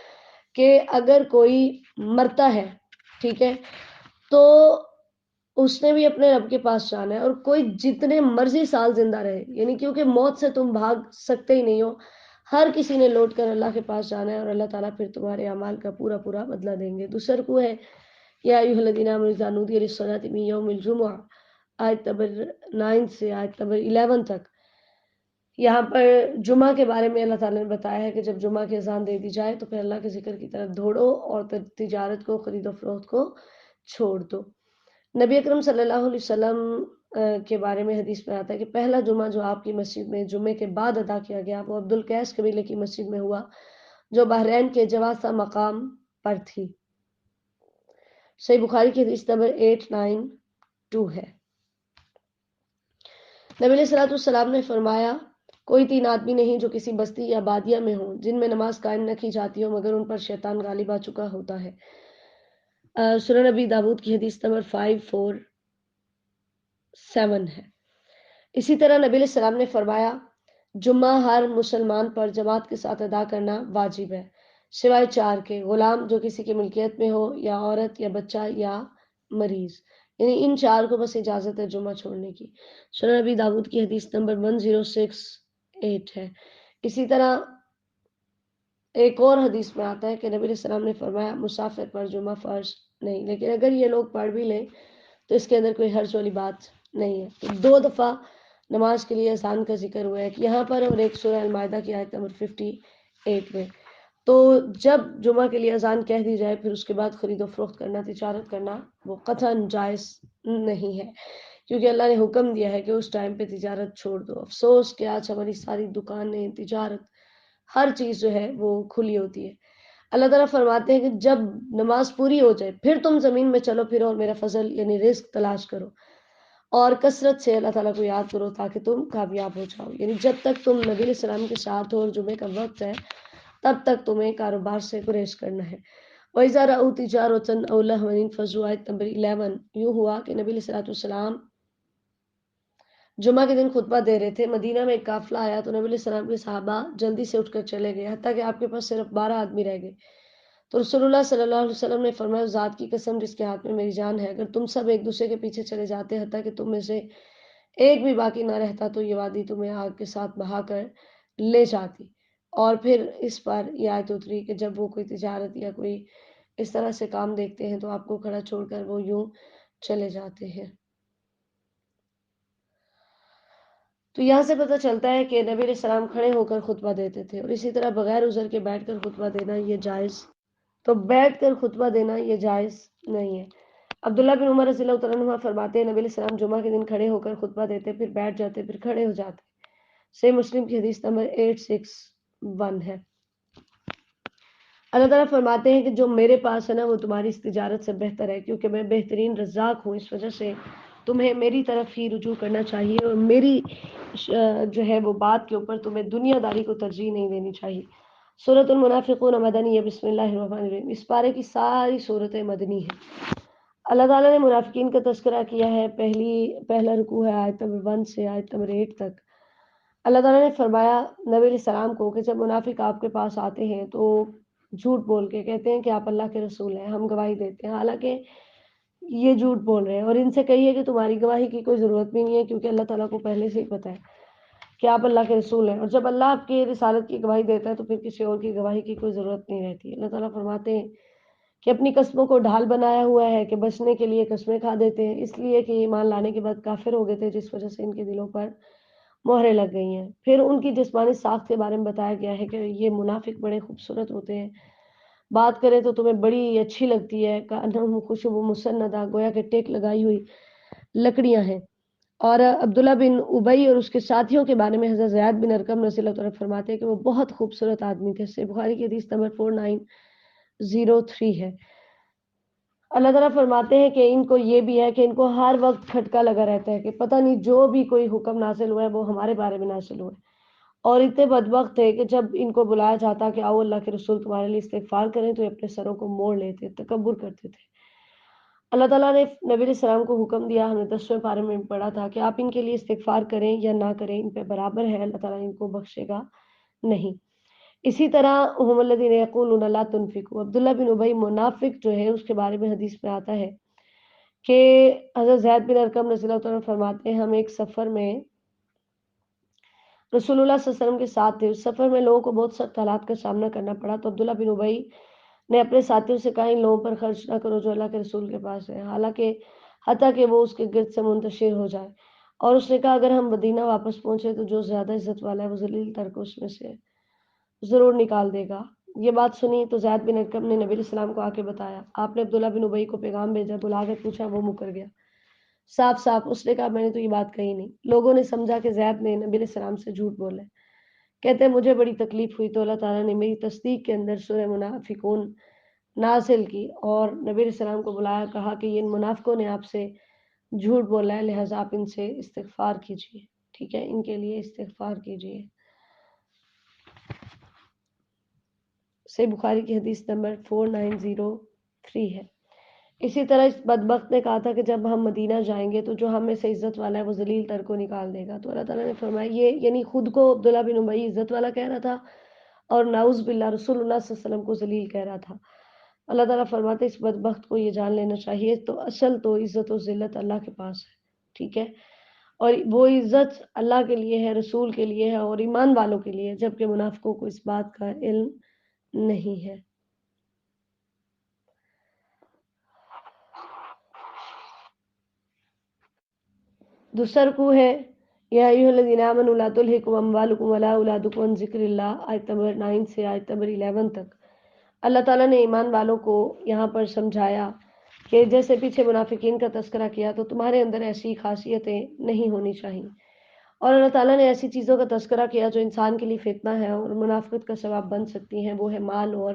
S1: کہ اگر کوئی مرتا ہے، ٹھیک ہے، تو اس نے بھی اپنے رب کے پاس جانا ہے، اور کوئی جتنے مرضی سال زندہ رہے، یعنی کیونکہ موت سے تم بھاگ سکتے ہی نہیں ہو، ہر کسی نے لوٹ کر اللہ کے پاس جانا ہے، اور اللہ تعالیٰ پھر تمہارے اعمال کا پورا پورا بدلہ دیں گے۔ دوسر کو ہے یا ایھا الذین آمنوا اذا نودی للصلاۃ من یوم الجمعہ، آیت نمبر 9 سے آیت نمبر 11 تک۔ یہاں پر جمعہ کے بارے میں اللہ تعالیٰ نے بتایا ہے کہ جب جمعہ کی اذان دے دی جائے تو پھر اللہ کے ذکر کی طرف دوڑو اور تجارت کو، خرید و فروخت کو چھوڑ دو۔ نبی اکرم صلی اللہ علیہ وسلم کے بارے میں حدیث میں آتا ہے کہ پہلا جمعہ جو آپ کی مسجد میں جمعے کے بعد ادا کیا گیا وہ عبد القیس قبیلے کی مسجد میں ہوا جو بحرین کے جواسہ مقام پر تھی۔ صحیح بخاری کی حدیث نمبر 892 ہے۔ نبی علیہ الصلوۃ والسلام نے فرمایا کوئی 3 آدمی نہیں جو کسی بستی یا بادیہ میں ہوں جن میں نماز قائم نہ کی جاتی ہو مگر ان پر شیطان غالب آ چکا ہوتا ہے۔ سنن نبی داؤد کی حدیث نمبر 547 ہے۔ اسی طرح نبی علیہ السلام نے فرمایا جمعہ ہر مسلمان پر جماعت کے ساتھ ادا کرنا واجب ہے سوائے 4 کے، غلام جو کسی کی ملکیت میں ہو، یا عورت یا بچہ یا مریض، یعنی ان 4 کو بس اجازت ہے جمعہ چھوڑنے کی۔ سنن نبی داؤد کی حدیث نمبر 1068 ہے۔ اسی طرح ایک اور حدیث میں آتا ہے کہ نبی علیہ السلام نے فرمایا مسافر پر جمعہ فرض نہیں، لیکن اگر یہ لوگ پڑھ بھی لیں تو اس کے اندر کوئی حرج والی بات نہیں ہے۔ تو 2 دفعہ نماز کے لیے اذان کا ذکر ہوا ہے، ایک یہاں پر اور ایک سورہ المائدہ کی آیت نمبر 58 میں۔ تو جب جمعہ کے لیے اذان کہہ دی جائے پھر اس کے بعد خرید و فروخت کرنا، تجارت کرنا وہ قطعاً جائز نہیں ہے، کیونکہ اللہ نے حکم دیا ہے کہ اس ٹائم پہ تجارت چھوڑ دو۔ افسوس کہ آج ہماری ساری دکانیں، تجارت، ہر چیز جو ہے وہ کھلی ہوتی ہے۔ اللہ تعالیٰ فرماتے ہیں کہ جب نماز پوری ہو جائے پھر تم زمین میں چلو پھرو اور میرا فضل یعنی رزق تلاش کرو، اور کثرت سے اللہ تعالیٰ کو یاد کرو تاکہ تم کامیاب ہو جاؤ۔ یعنی جب تک تم نبی علیہ السلام کے ساتھ ہو اور جمعے کا وقت ہے تب تک تمہیں کاروبار سے گریز کرنا ہے۔ وَإِذَا رَأَوْا تِجَارَةً أَوْ لَهْوًا انفَضُّوا، آیت نمبر 11۔ یوں ہوا کہ نبی علیہ السلام جمعہ کے دن خطبہ دے رہے تھے، مدینہ میں ایک قافلہ آیا تو نبی علیہ السلام کے صحابہ جلدی سے اٹھ کر چلے گئے حتیٰ کہ آپ کے پاس صرف 12 آدمی رہ گئے۔ تو رسول اللہ صلی اللہ علیہ وسلم نے فرمایا اس ذات کی قسم جس کے ہاتھ میں میری جان ہے، اگر تم سب ایک دوسرے کے پیچھے چلے جاتے حتیٰ کہ تم میں سے ایک بھی باقی نہ رہتا تو یہ وادی تمہیں آگ کے ساتھ بہا کر لے جاتی۔ اور پھر اس پر یہ آیت اتری کہ جب وہ کوئی تجارت یا کوئی اس طرح سے کام دیکھتے ہیں تو آپ کو کھڑا چھوڑ کر وہ یوں چلے جاتے ہیں۔ تو یہاں سے پتہ چلتا ہے کہ نبی علیہ السلام کھڑے ہو کر خطبہ دیتے تھے، اور اسی طرح بغیر عذر کے بیٹھ کر خطبہ دینا یہ جائز، تو بیٹھ کر خطبہ دینا یہ جائز نہیں ہے۔ عبداللہ بن عمر رضی اللہ تعالیٰ عنہ فرماتے ہیں نبی علیہ السلام جمعہ کے دن کھڑے ہو کر خطبہ دیتے، پھر بیٹھ جاتے، پھر کھڑے ہو جاتے۔ صحیح مسلم کی حدیث نمبر 861 ہے۔ اللہ تعالیٰ فرماتے ہیں کہ جو میرے پاس ہے نا وہ تمہاری اس تجارت سے بہتر ہے، کیونکہ میں بہترین رزاق ہوں، اس وجہ سے تمہیں میری طرف ہی رجوع کرنا چاہیے، اور میری جو ہے وہ بات کے اوپر تمہیں دنیا داری کو ترجیح نہیں دینی چاہیے۔ سورۃ المنافقون مدنی ہے۔ بسم اللہ الرحمن الرحیم۔ اس پارے کی ساری صورتیں مدنی ہیں۔ اللہ تعالیٰ نے منافقین کا تذکرہ کیا ہے، پہلا رکوع ہے آیت نمبر 1 سے آیت نمبر 8 تک۔ اللہ تعالیٰ نے فرمایا نبی علیہ السلام کو کہ جب منافق آپ کے پاس آتے ہیں تو جھوٹ بول کے کہتے ہیں کہ آپ اللہ کے رسول ہیں، ہم گواہی دیتے ہیں، حالانکہ یہ جھوٹ بول رہے ہیں، اور ان سے کہیے کہ تمہاری گواہی کی کوئی ضرورت بھی نہیں ہے، کیونکہ اللہ تعالیٰ کو پہلے سے ہی پتہ ہے کہ آپ اللہ کے رسول ہیں، اور جب اللہ آپ کی رسالت کی گواہی دیتا ہے تو پھر کسی اور کی گواہی کی کوئی ضرورت نہیں رہتی ہے۔ اللہ تعالیٰ فرماتے ہیں کہ اپنی قسموں کو ڈھال بنایا ہوا ہے کہ بچنے کے لیے قسمیں کھا دیتے ہیں، اس لیے کہ ایمان لانے کے بعد کافر ہو گئے تھے، جس وجہ سے ان کے دلوں پر مہریں لگ گئی ہیں۔ پھر ان کی جسمانی ساخت کے بارے میں بتایا گیا ہے کہ یہ منافق بڑے خوبصورت ہوتے ہیں، بات کریں تو تمہیں بڑی اچھی لگتی ہے، کأنہم خشب مسندہ، گویا کہ ٹیک لگائی ہوئی لکڑیاں ہیں۔ اور عبداللہ بن ابئی اور اس کے ساتھیوں کے بارے میں حضرت زیاد بن ارقم رضی اللہ عنہ فرماتے ہیں کہ وہ بہت خوبصورت آدمی تھے۔ صحیح بخاری کی حدیث نمبر 4903 ہے۔ اللہ تعالیٰ فرماتے ہیں کہ ان کو یہ بھی ہے کہ ان کو ہر وقت کھٹکا لگا رہتا ہے کہ پتہ نہیں جو بھی کوئی حکم نازل ہوا ہے وہ ہمارے بارے میں نازل ہوا ہے، اور اتنے بدبخت تھے کہ جب ان کو بلایا جاتا کہ آؤ اللہ کے رسول تمہارے لیے استغفار کریں تو یہ اپنے سروں کو موڑ لیتے، تکبر کرتے تھے۔ اللہ تعالیٰ نے نبی علیہ السلام کو حکم دیا، ہم نے 10ویں پارے میں پڑھا تھا کہ آپ ان کے لیے استغفار کریں یا نہ کریں، ان پہ برابر ہے، اللہ تعالیٰ ان کو بخشے گا نہیں۔ اسی طرح ہم الذین یقولون لا تنفقوا، عبداللہ بن ابی منافق جو ہے اس کے بارے میں حدیث میں آتا ہے کہ حضرت زید بن ارقم رضی اللہ عنہ فرماتے ہیں ہم ایک سفر میں رسول اللہ صلی اللہ علیہ وسلم کے ساتھ تھے، اس سفر میں لوگوں کو بہت سخت حالات کا سامنا کرنا پڑا، تو عبداللہ بن ابی نے اپنے ساتھیوں سے کہا ان لوگوں پر خرچ نہ کرو جو اللہ کے رسول کے پاس ہے، حالانکہ حتیٰ کہ وہ اس کے گرد سے منتشر ہو جائے، اور اس نے کہا اگر ہم مدینہ واپس پہنچے تو جو زیادہ عزت والا ہے وہ ذلیل تر کو اس میں سے ضرور نکال دے گا۔ یہ بات سنی تو زید بن ارقم نے نبی علیہ السلام کو آ کے بتایا، آپ نے عبداللہ بن ابی کو پیغام بھیجا، بلا کے پوچھا، وہ مکر گیا صاف صاف، اس نے کہا میں نے تو یہ بات کہی نہیں۔ لوگوں نے سمجھا کہ زید نے نبی علیہ السلام سے جھوٹ بولا ہے، کہتے ہیں مجھے بڑی تکلیف ہوئی تو اللہ تعالیٰ نے میری تصدیق کے اندر سورہ منافقون نازل کی اور نبی علیہ السلام کو بلایا، کہا کہ ان منافقوں نے آپ سے جھوٹ بولا ہے، لہٰذا آپ ان سے استغفار کیجیے، ٹھیک ہے، ان کے لیے استغفار کیجیے۔ صحیح بخاری کی حدیث نمبر 4903 ہے۔ اسی طرح اس بدبخت نے کہا تھا کہ جب ہم مدینہ جائیں گے تو جو ہم میں سے عزت والا ہے وہ ذلیل تر کو نکال دے گا، تو اللہ تعالیٰ نے فرمایا یہ یعنی خود کو عبداللہ بن ابی عزت والا کہہ رہا تھا اور نعوذ باللہ رسول اللہ صلی اللہ علیہ وسلم کو ذلیل کہہ رہا تھا۔ اللہ تعالیٰ فرماتے اس بدبخت کو یہ جان لینا چاہیے تو اصل تو عزت و ذلت اللہ کے پاس ہے، ٹھیک ہے، اور وہ عزت اللہ کے لیے ہے، رسول کے لیے ہے اور ایمان والوں کے لیے ہے، جبکہ منافقوں کو اس بات کا علم نہیں ہے۔ دوسرا رکوع ہے یا ایھا الذین آمنوا لا تلھکم اموالکم ولا اولادکم عن ذکر اللہ، آیت نمبر 9 سے آیت نمبر 11 تک۔ اللہ تعالیٰ نے ایمان والوں کو یہاں پر سمجھایا کہ جیسے پیچھے منافقین کا تذکرہ کیا تو تمہارے اندر ایسی خاصیتیں نہیں ہونی چاہیے، اور اللہ تعالیٰ نے ایسی چیزوں کا تذکرہ کیا جو انسان کے لیے فتنہ ہے اور منافقت کا سبب بن سکتی ہیں، وہ ہے مال اور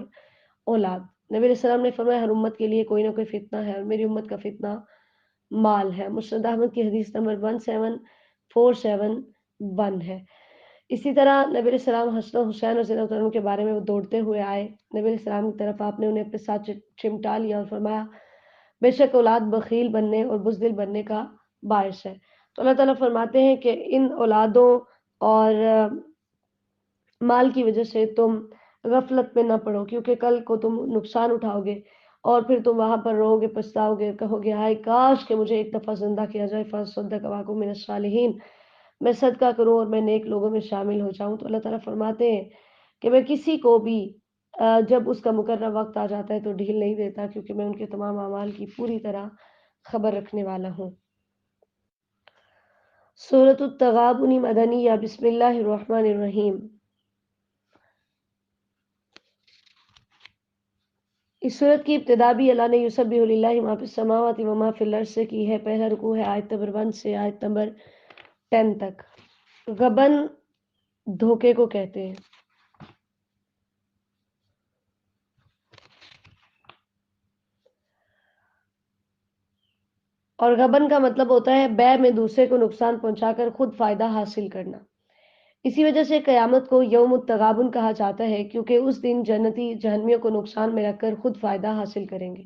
S1: اولاد۔ نبی علیہ السلام نے فرمایا ہر امت کے لیے کوئی نہ کوئی فتنہ ہے اور میری امت کا فتنہ مال ہے۔ مسند احمد کی حدیث نمبر 17471 ہے۔ اسی طرح نبی علیہ السلام حسن و حسین رضی اللہ عنہ کے بارے میں وہ دوڑتے ہوئے آئے نبی علیہ السلام کی طرف، آپ نے انہیں اپنے ساتھ چمٹا لیا اور فرمایا بے شک اولاد بخیل بننے اور بزدل بننے کا باعث ہے۔ تو اللہ تعالیٰ فرماتے ہیں کہ ان اولادوں اور مال کی وجہ سے تم غفلت میں نہ پڑو، کیونکہ کل کو تم نقصان اٹھاؤ گے اور پھر تم وہاں پر روؤ گے، پچھتاؤ گے، کہو گے ہائے کاش کہ مجھے ایک دفعہ زندہ کیا جائے، فاصدق واکون من الصالحین، میں صدقہ کروں اور میں نیک لوگوں میں شامل ہو جاؤں۔ تو اللہ تعالیٰ فرماتے ہیں کہ میں کسی کو بھی جب اس کا مقررہ وقت آ جاتا ہے تو ڈھیل نہیں دیتا، کیونکہ میں ان کے تمام اعمال کی پوری طرح خبر رکھنے والا ہوں۔ سورۃ التغابن مدنیہ، بسم اللہ الرحمن الرحیم۔ اس صورت کی ابتدا بھی اللہ نے یسبح للہ ما فی السماوات و ما فی الارض سے کی ہے۔ پہلا رکوع ہے آیت نمبر 1 سے آیت نمبر 10 تک۔ غبن دھوکے کو کہتے ہیں، اور غبن کا مطلب ہوتا ہے بیع میں دوسرے کو نقصان پہنچا کر خود فائدہ حاصل کرنا۔ اسی وجہ سے قیامت کو یوم التغابن کہا جاتا ہے، کیونکہ اس دن جنتی جہنمیوں کو نقصان میں رکھ کر خود فائدہ حاصل کریں گے۔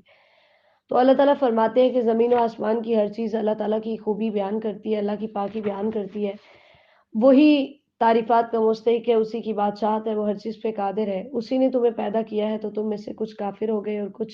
S1: تو اللہ تعالیٰ فرماتے ہیں کہ زمین و آسمان کی ہر چیز اللہ تعالیٰ کی خوبی بیان کرتی ہے، اللہ کی پاکی بیان کرتی ہے، وہی تعریفات کا مستحق ہے، اسی کی بادشاہت ہے، وہ ہر چیز پہ قادر ہے، اسی نے تمہیں پیدا کیا ہے تو تم میں سے کچھ کافر ہو گئے اور کچھ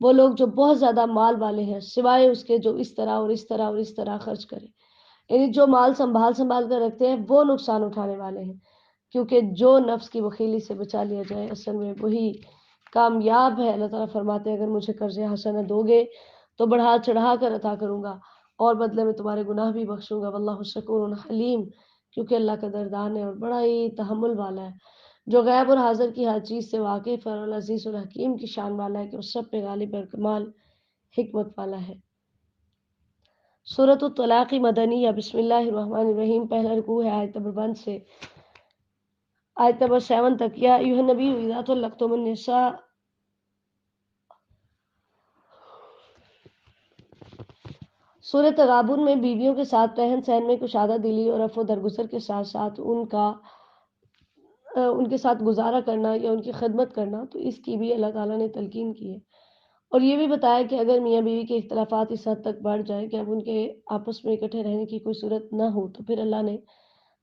S1: وہ لوگ جو بہت زیادہ مال والے ہیں، سوائے اس کے جو اس طرح اور اس طرح اور اس طرح خرچ کریں، یعنی جو مال سنبھال کر رکھتے ہیں وہ نقصان اٹھانے والے ہیں، کیونکہ جو نفس کی بخیلی سے بچا لیا جائے اصل میں وہی کامیاب ہے۔ اللہ تعالیٰ فرماتے ہیں اگر مجھے قرض حسنہ دو گے تو بڑھا چڑھا کر عطا کروں گا اور بدلے میں تمہارے گناہ بھی بخشوں گا، واللہ شکور حلیم، کیونکہ اللہ قدردان ہے اور بڑا ہی تحمل والا ہے، جو غیب اور حاضر کی ہر چیز سے واقف ہے اور العزیز الحکیم کی شان والا ہے کہ وہ سب پہ غالب اور کمال حکمت والا ہے۔ سورۃ الطلاق مدنیہ، بسم اللہ الرحمن الرحیم، پہلا رکوع ہے آیت نمبر 1 سے آیت نمبر 7 تک۔ یا ایھا النبی اذا طلقتم النساء، سورۃ تغابن میں بیویوں کے ساتھ رہن سہن میں کشادہ دلی اور عفو درگزر کے ساتھ ساتھ ان کے ساتھ گزارا کرنا یا ان کی خدمت کرنا، تو اس کی بھی اللہ تعالیٰ نے تلقین کی ہے، اور یہ بھی بتایا کہ اگر میاں بیوی کے اختلافات اس حد تک بڑھ جائیں کہ اب ان کے آپس میں اکٹھے رہنے کی کوئی صورت نہ ہو تو پھر اللہ نے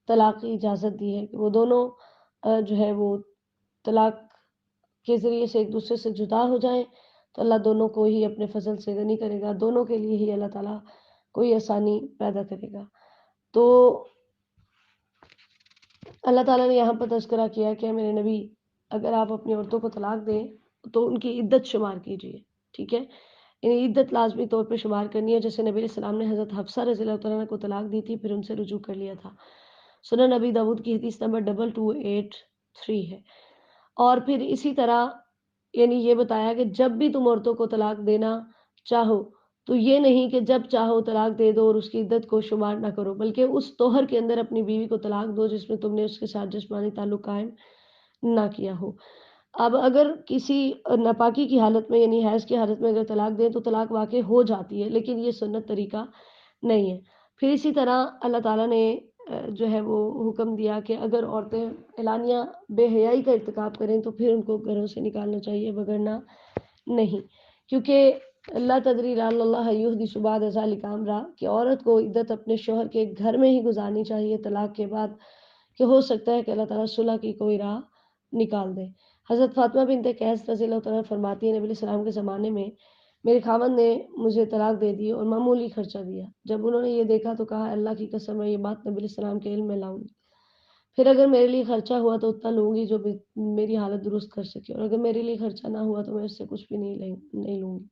S1: طلاق کی اجازت دی ہے کہ وہ دونوں جو ہے وہ طلاق کے ذریعے سے ایک دوسرے سے جدا ہو جائیں، تو اللہ دونوں کو ہی اپنے فضل سے غنی کرے گا، دونوں کے لیے ہی اللہ تعالیٰ کوئی آسانی پیدا کرے گا۔ تو اللہ تعالیٰ نے یہاں پر تذکرہ کیا کہ میرے نبی اگر آپ اپنی عورتوں کو طلاق دیں تو ان کی عدت شمار کیجیے، ٹھیک ہے، یعنی عدت لازمی طور پہ شمار کرنی ہے، جیسے نبی علیہ السلام نے حضرت حفصہ رضی اللہ تعالیٰ عنہ کو طلاق دی تھی پھر ان سے رجوع کر لیا تھا۔ سنن نبی داؤد کی حدیث نمبر 2283 ہے۔ اور پھر اسی طرح یعنی یہ بتایا کہ جب بھی تم عورتوں کو طلاق دینا چاہو تو یہ نہیں کہ جب چاہو طلاق دے دو اور اس کی عدت کو شمار نہ کرو، بلکہ اس طہر کے اندر اپنی بیوی کو طلاق دو جس میں تم نے اس کے ساتھ جسمانی تعلق قائم نہ کیا ہو۔ اب اگر کسی ناپاکی کی حالت میں یعنی حیض کی حالت میں اگر طلاق دیں تو طلاق واقع ہو جاتی ہے، لیکن یہ سنت طریقہ نہیں ہے۔ پھر اسی طرح اللہ تعالیٰ نے جو ہے وہ حکم دیا کہ اگر عورتیں اعلانیہ بے حیائی کا ارتکاب کریں تو پھر ان کو گھروں سے نکالنا چاہیے، وگرنہ نہیں، کیونکہ اللہ تدری لعل اللہ یحدث بعد ذلک امرا، کہ عورت کو عدت اپنے شوہر کے گھر میں ہی گزارنی چاہیے طلاق کے بعد، کہ ہو سکتا ہے کہ اللہ تعالیٰ صلح کی کوئی راہ نکال دے۔ حضرت فاطمہ بنت قیس رضی اللہ تعالیٰ فرماتی ہیں نبی علیہ السلام کے زمانے میں میرے خاوند نے مجھے طلاق دے دی اور معمولی خرچہ دیا، جب انہوں نے یہ دیکھا تو کہا اللہ کی قسم میں یہ بات نبی علیہ السلام کے علم میں لاؤں گی، پھر اگر میرے لیے خرچہ ہوا تو اتنا لوں گی جو میری حالت درست کر سکے، اور اگر میرے لیے خرچہ نہ ہوا تو میں اس سے کچھ بھی نہیں لوں گی۔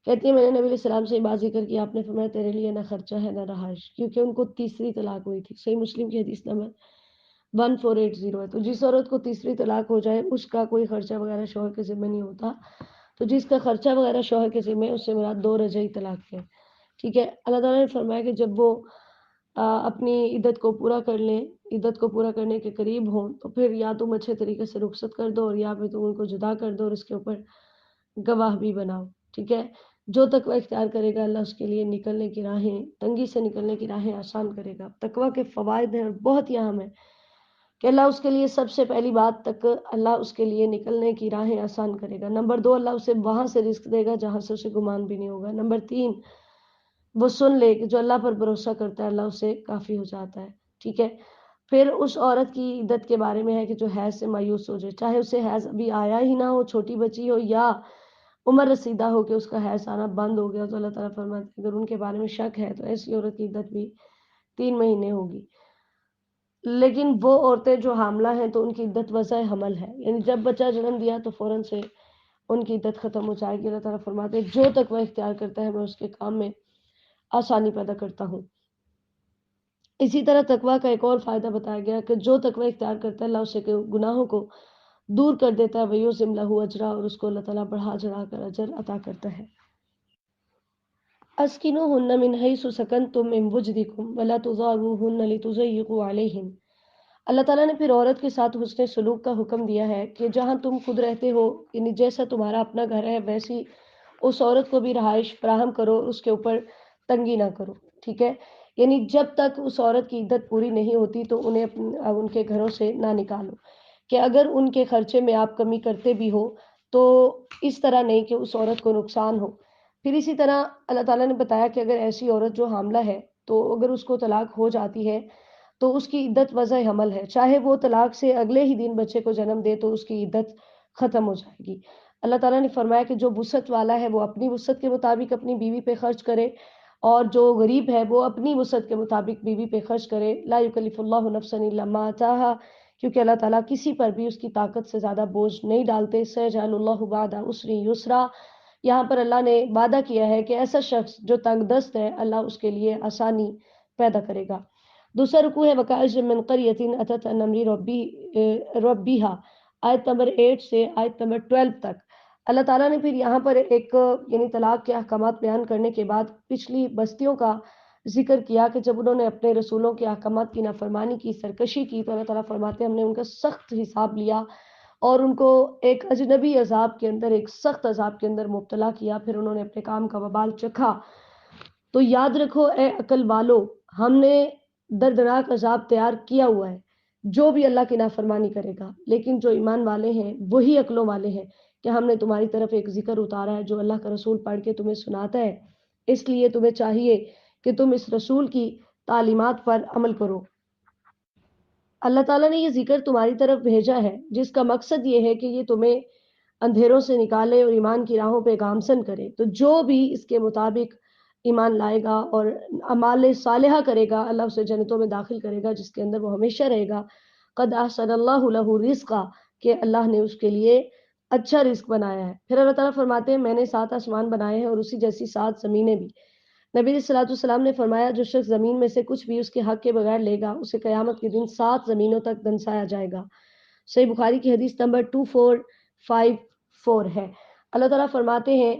S1: کہتی ہے میں نے نبی علیہ السلام سے بات ذکر کی، آپ نے فرمایا تیرے لیے نہ خرچہ ہے نہ رہائش، کیونکہ ان کو تیسری طلاق ہوئی تھی۔ صحیح مسلم کی حدیث نمبر 1480 ہے۔ تو جس عورت کو تیسری طلاق ہو جائے اس کا کوئی خرچہ وغیرہ شوہر کے ذمہ نہیں ہوتا، تو جس کا خرچہ وغیرہ شوہر کے ذمہ اس سے مراد 2 رجعی طلاق ہے، ٹھیک ہے۔ اللہ تعالیٰ نے فرمایا کہ جب وہ اپنی عدت کو پورا کر لیں، عدت کو پورا کرنے کے قریب ہوں تو پھر یا تم اچھے طریقے سے رخصت کر دو اور یا پھر تم ان کو جدا کر دو اور اس کے اوپر گواہ بھی بناؤ، ٹھیک ہے۔ جو تقوی اختیار کرے گا اللہ اس کے لیے نکلنے کی راہیں، تنگی سے نکلنے کی راہیں آسان کرے گا۔ تقوی کے فوائد ہیں اور بہت ہی اہم ہے کہ اللہ اس کے لیے سب سے پہلی بات تک اللہ اس کے لیے نکلنے کی راہیں آسان کرے گا۔ نمبر 2 اللہ اسے وہاں سے رزق دے گا جہاں سے اسے گمان بھی نہیں ہوگا۔ نمبر 3 وہ سن لے کہ جو اللہ پر بھروسہ کرتا ہے اللہ اسے کافی ہو جاتا ہے، ٹھیک ہے۔ پھر اس عورت کی عدت کے بارے میں ہے کہ جو حیض سے مایوس ہو جائے، چاہے اسے حیض ابھی آیا ہی نہ ہو، چھوٹی بچی ہو یا عمر رسیدہ ہو کہ اس کا حیض آنا بند ہو گیا، تو اللہ تعالیٰ فرماتے ہیں اگر ان کے بارے میں شک ہے تو ایسی عورت کی عدت بھی 3 مہینے ہوگی۔ لیکن وہ عورتیں جو حاملہ ہیں تو ان کی عدت وضع حمل ہے، یعنی جب بچہ جنم دیا تو فوراً سے ان کی عدت ختم ہو جائے گی۔ اللہ تعالیٰ فرماتے ہیں جو تقوی اختیار کرتا ہے میں اس کے کام میں آسانی پیدا کرتا ہوں۔ اسی طرح تقوی کا ایک اور فائدہ بتایا گیا کہ جو تقوی اختیار کرتا ہے اللہ اسے گناہوں کو دور کر دیتا ہے، وَيُعْظِمْ لَهُ أَجْرًا، اور اس کو اللہ تعالیٰ بڑھا چڑھا کر اجر عطا کرتا ہے۔ أَسْكِنُوهُنَّ مِنْ حَيْثُ سَكَنْتُم مِّن وُجْدِكُمْ وَلَا تُضَارُوهُنَّ لِتُضَيِّقُوا عَلَيْهِنَّ۔ اللہ تعالیٰ نے پھر عورت کے ساتھ حسن سلوک کا حکم دیا ہے کہ جہاں تم خود رہتے ہو، یعنی جیسا تمہارا اپنا گھر ہے ویسی اس عورت کو بھی رہائش فراہم کرو، اس کے اوپر تنگی نہ کرو، ٹھیک ہے۔ یعنی جب تک اس عورت کی عدت پوری نہیں ہوتی تو انہیں ان کے گھروں سے نہ نکالو، کہ اگر ان کے خرچے میں آپ کمی کرتے بھی ہو تو اس طرح نہیں کہ اس عورت کو نقصان ہو۔ پھر اسی طرح اللہ تعالیٰ نے بتایا کہ اگر ایسی عورت جو حاملہ ہے تو اگر اس کو طلاق ہو جاتی ہے تو اس کی عدت وضع حمل ہے، چاہے وہ طلاق سے اگلے ہی دن بچے کو جنم دے تو اس کی عدت ختم ہو جائے گی۔ اللہ تعالیٰ نے فرمایا کہ جو وسعت والا ہے وہ اپنی وسعت کے مطابق اپنی بیوی پہ خرچ کرے، اور جو غریب ہے وہ اپنی وسعت کے مطابق بیوی پہ خرچ کرے۔ لا یکلف اللہ نفسا الا ما آتاہا، کیونکہ اللہ تعالیٰ کسی پر بھی اس کی طاقت سے زیادہ بوجھ نہیں ڈالتے۔ سیجعل اللہ بعد عسر یسرا، یہاں پر اللہ نے وعدہ کیا ہے کہ ایسا شخص جو تنگ دست ہے اللہ اس کے لیے آسانی پیدا کرے گا۔ دوسرا رکوع ہے وَكَأَيٍّ مِّن قَرْيَةٍ أَتَتْ عَنْ أَمْرِ رَبِّهَا، آیت نمبر 8 سے آیت نمبر 12 تک۔ اللہ تعالیٰ نے پھر یہاں پر ایک یعنی طلاق کے احکامات بیان کرنے کے بعد پچھلی بستیوں کا ذکر کیا کہ جب انہوں نے اپنے رسولوں کے احکامات کی نافرمانی کی، سرکشی کی، تو اللہ تعالیٰ فرماتے ہیں ہم نے ان کا سخت حساب لیا اور ان کو ایک اجنبی عذاب کے اندر، ایک سخت عذاب کے اندر مبتلا کیا، پھر انہوں نے اپنے کام کا وبال چکھا۔ تو یاد رکھو اے عقل والو، ہم نے دردناک عذاب تیار کیا ہوا ہے جو بھی اللہ کی نافرمانی کرے گا، لیکن جو ایمان والے ہیں وہی عقلوں والے ہیں کہ ہم نے تمہاری طرف ایک ذکر اتارا ہے جو اللہ کا رسول پڑھ کے تمہیں سناتا ہے، اس لیے تمہیں چاہیے کہ تم اس رسول کی تعلیمات پر عمل کرو۔ اللہ تعالیٰ نے یہ ذکر تمہاری طرف بھیجا ہے جس کا مقصد یہ ہے کہ یہ تمہیں اندھیروں سے نکالے اور ایمان کی راہوں پہ گامزن کرے۔ تو جو بھی اس کے مطابق ایمان لائے گا اور اعمال صالحہ کرے گا، اللہ اسے جنتوں میں داخل کرے گا جس کے اندر وہ ہمیشہ رہے گا۔ قد احسن اللہ لہ رزقا، کہ اللہ نے اس کے لیے اچھا رزق بنایا ہے۔ پھر اللہ تعالیٰ فرماتے ہیں میں نے 7 آسمان بنائے ہیں اور اسی جیسی 7 زمینیں بھی۔ نبی صلی اللہ علیہ وسلم نے فرمایا جو شخص زمین میں سے کچھ بھی اس کے حق کے بغیر لے گا اسے قیامت کے دن 7 زمینوں تک دنسایا جائے گا۔ صحیح بخاری کی حدیث نمبر 2454 ہے۔ اللہ تعالیٰ فرماتے ہیں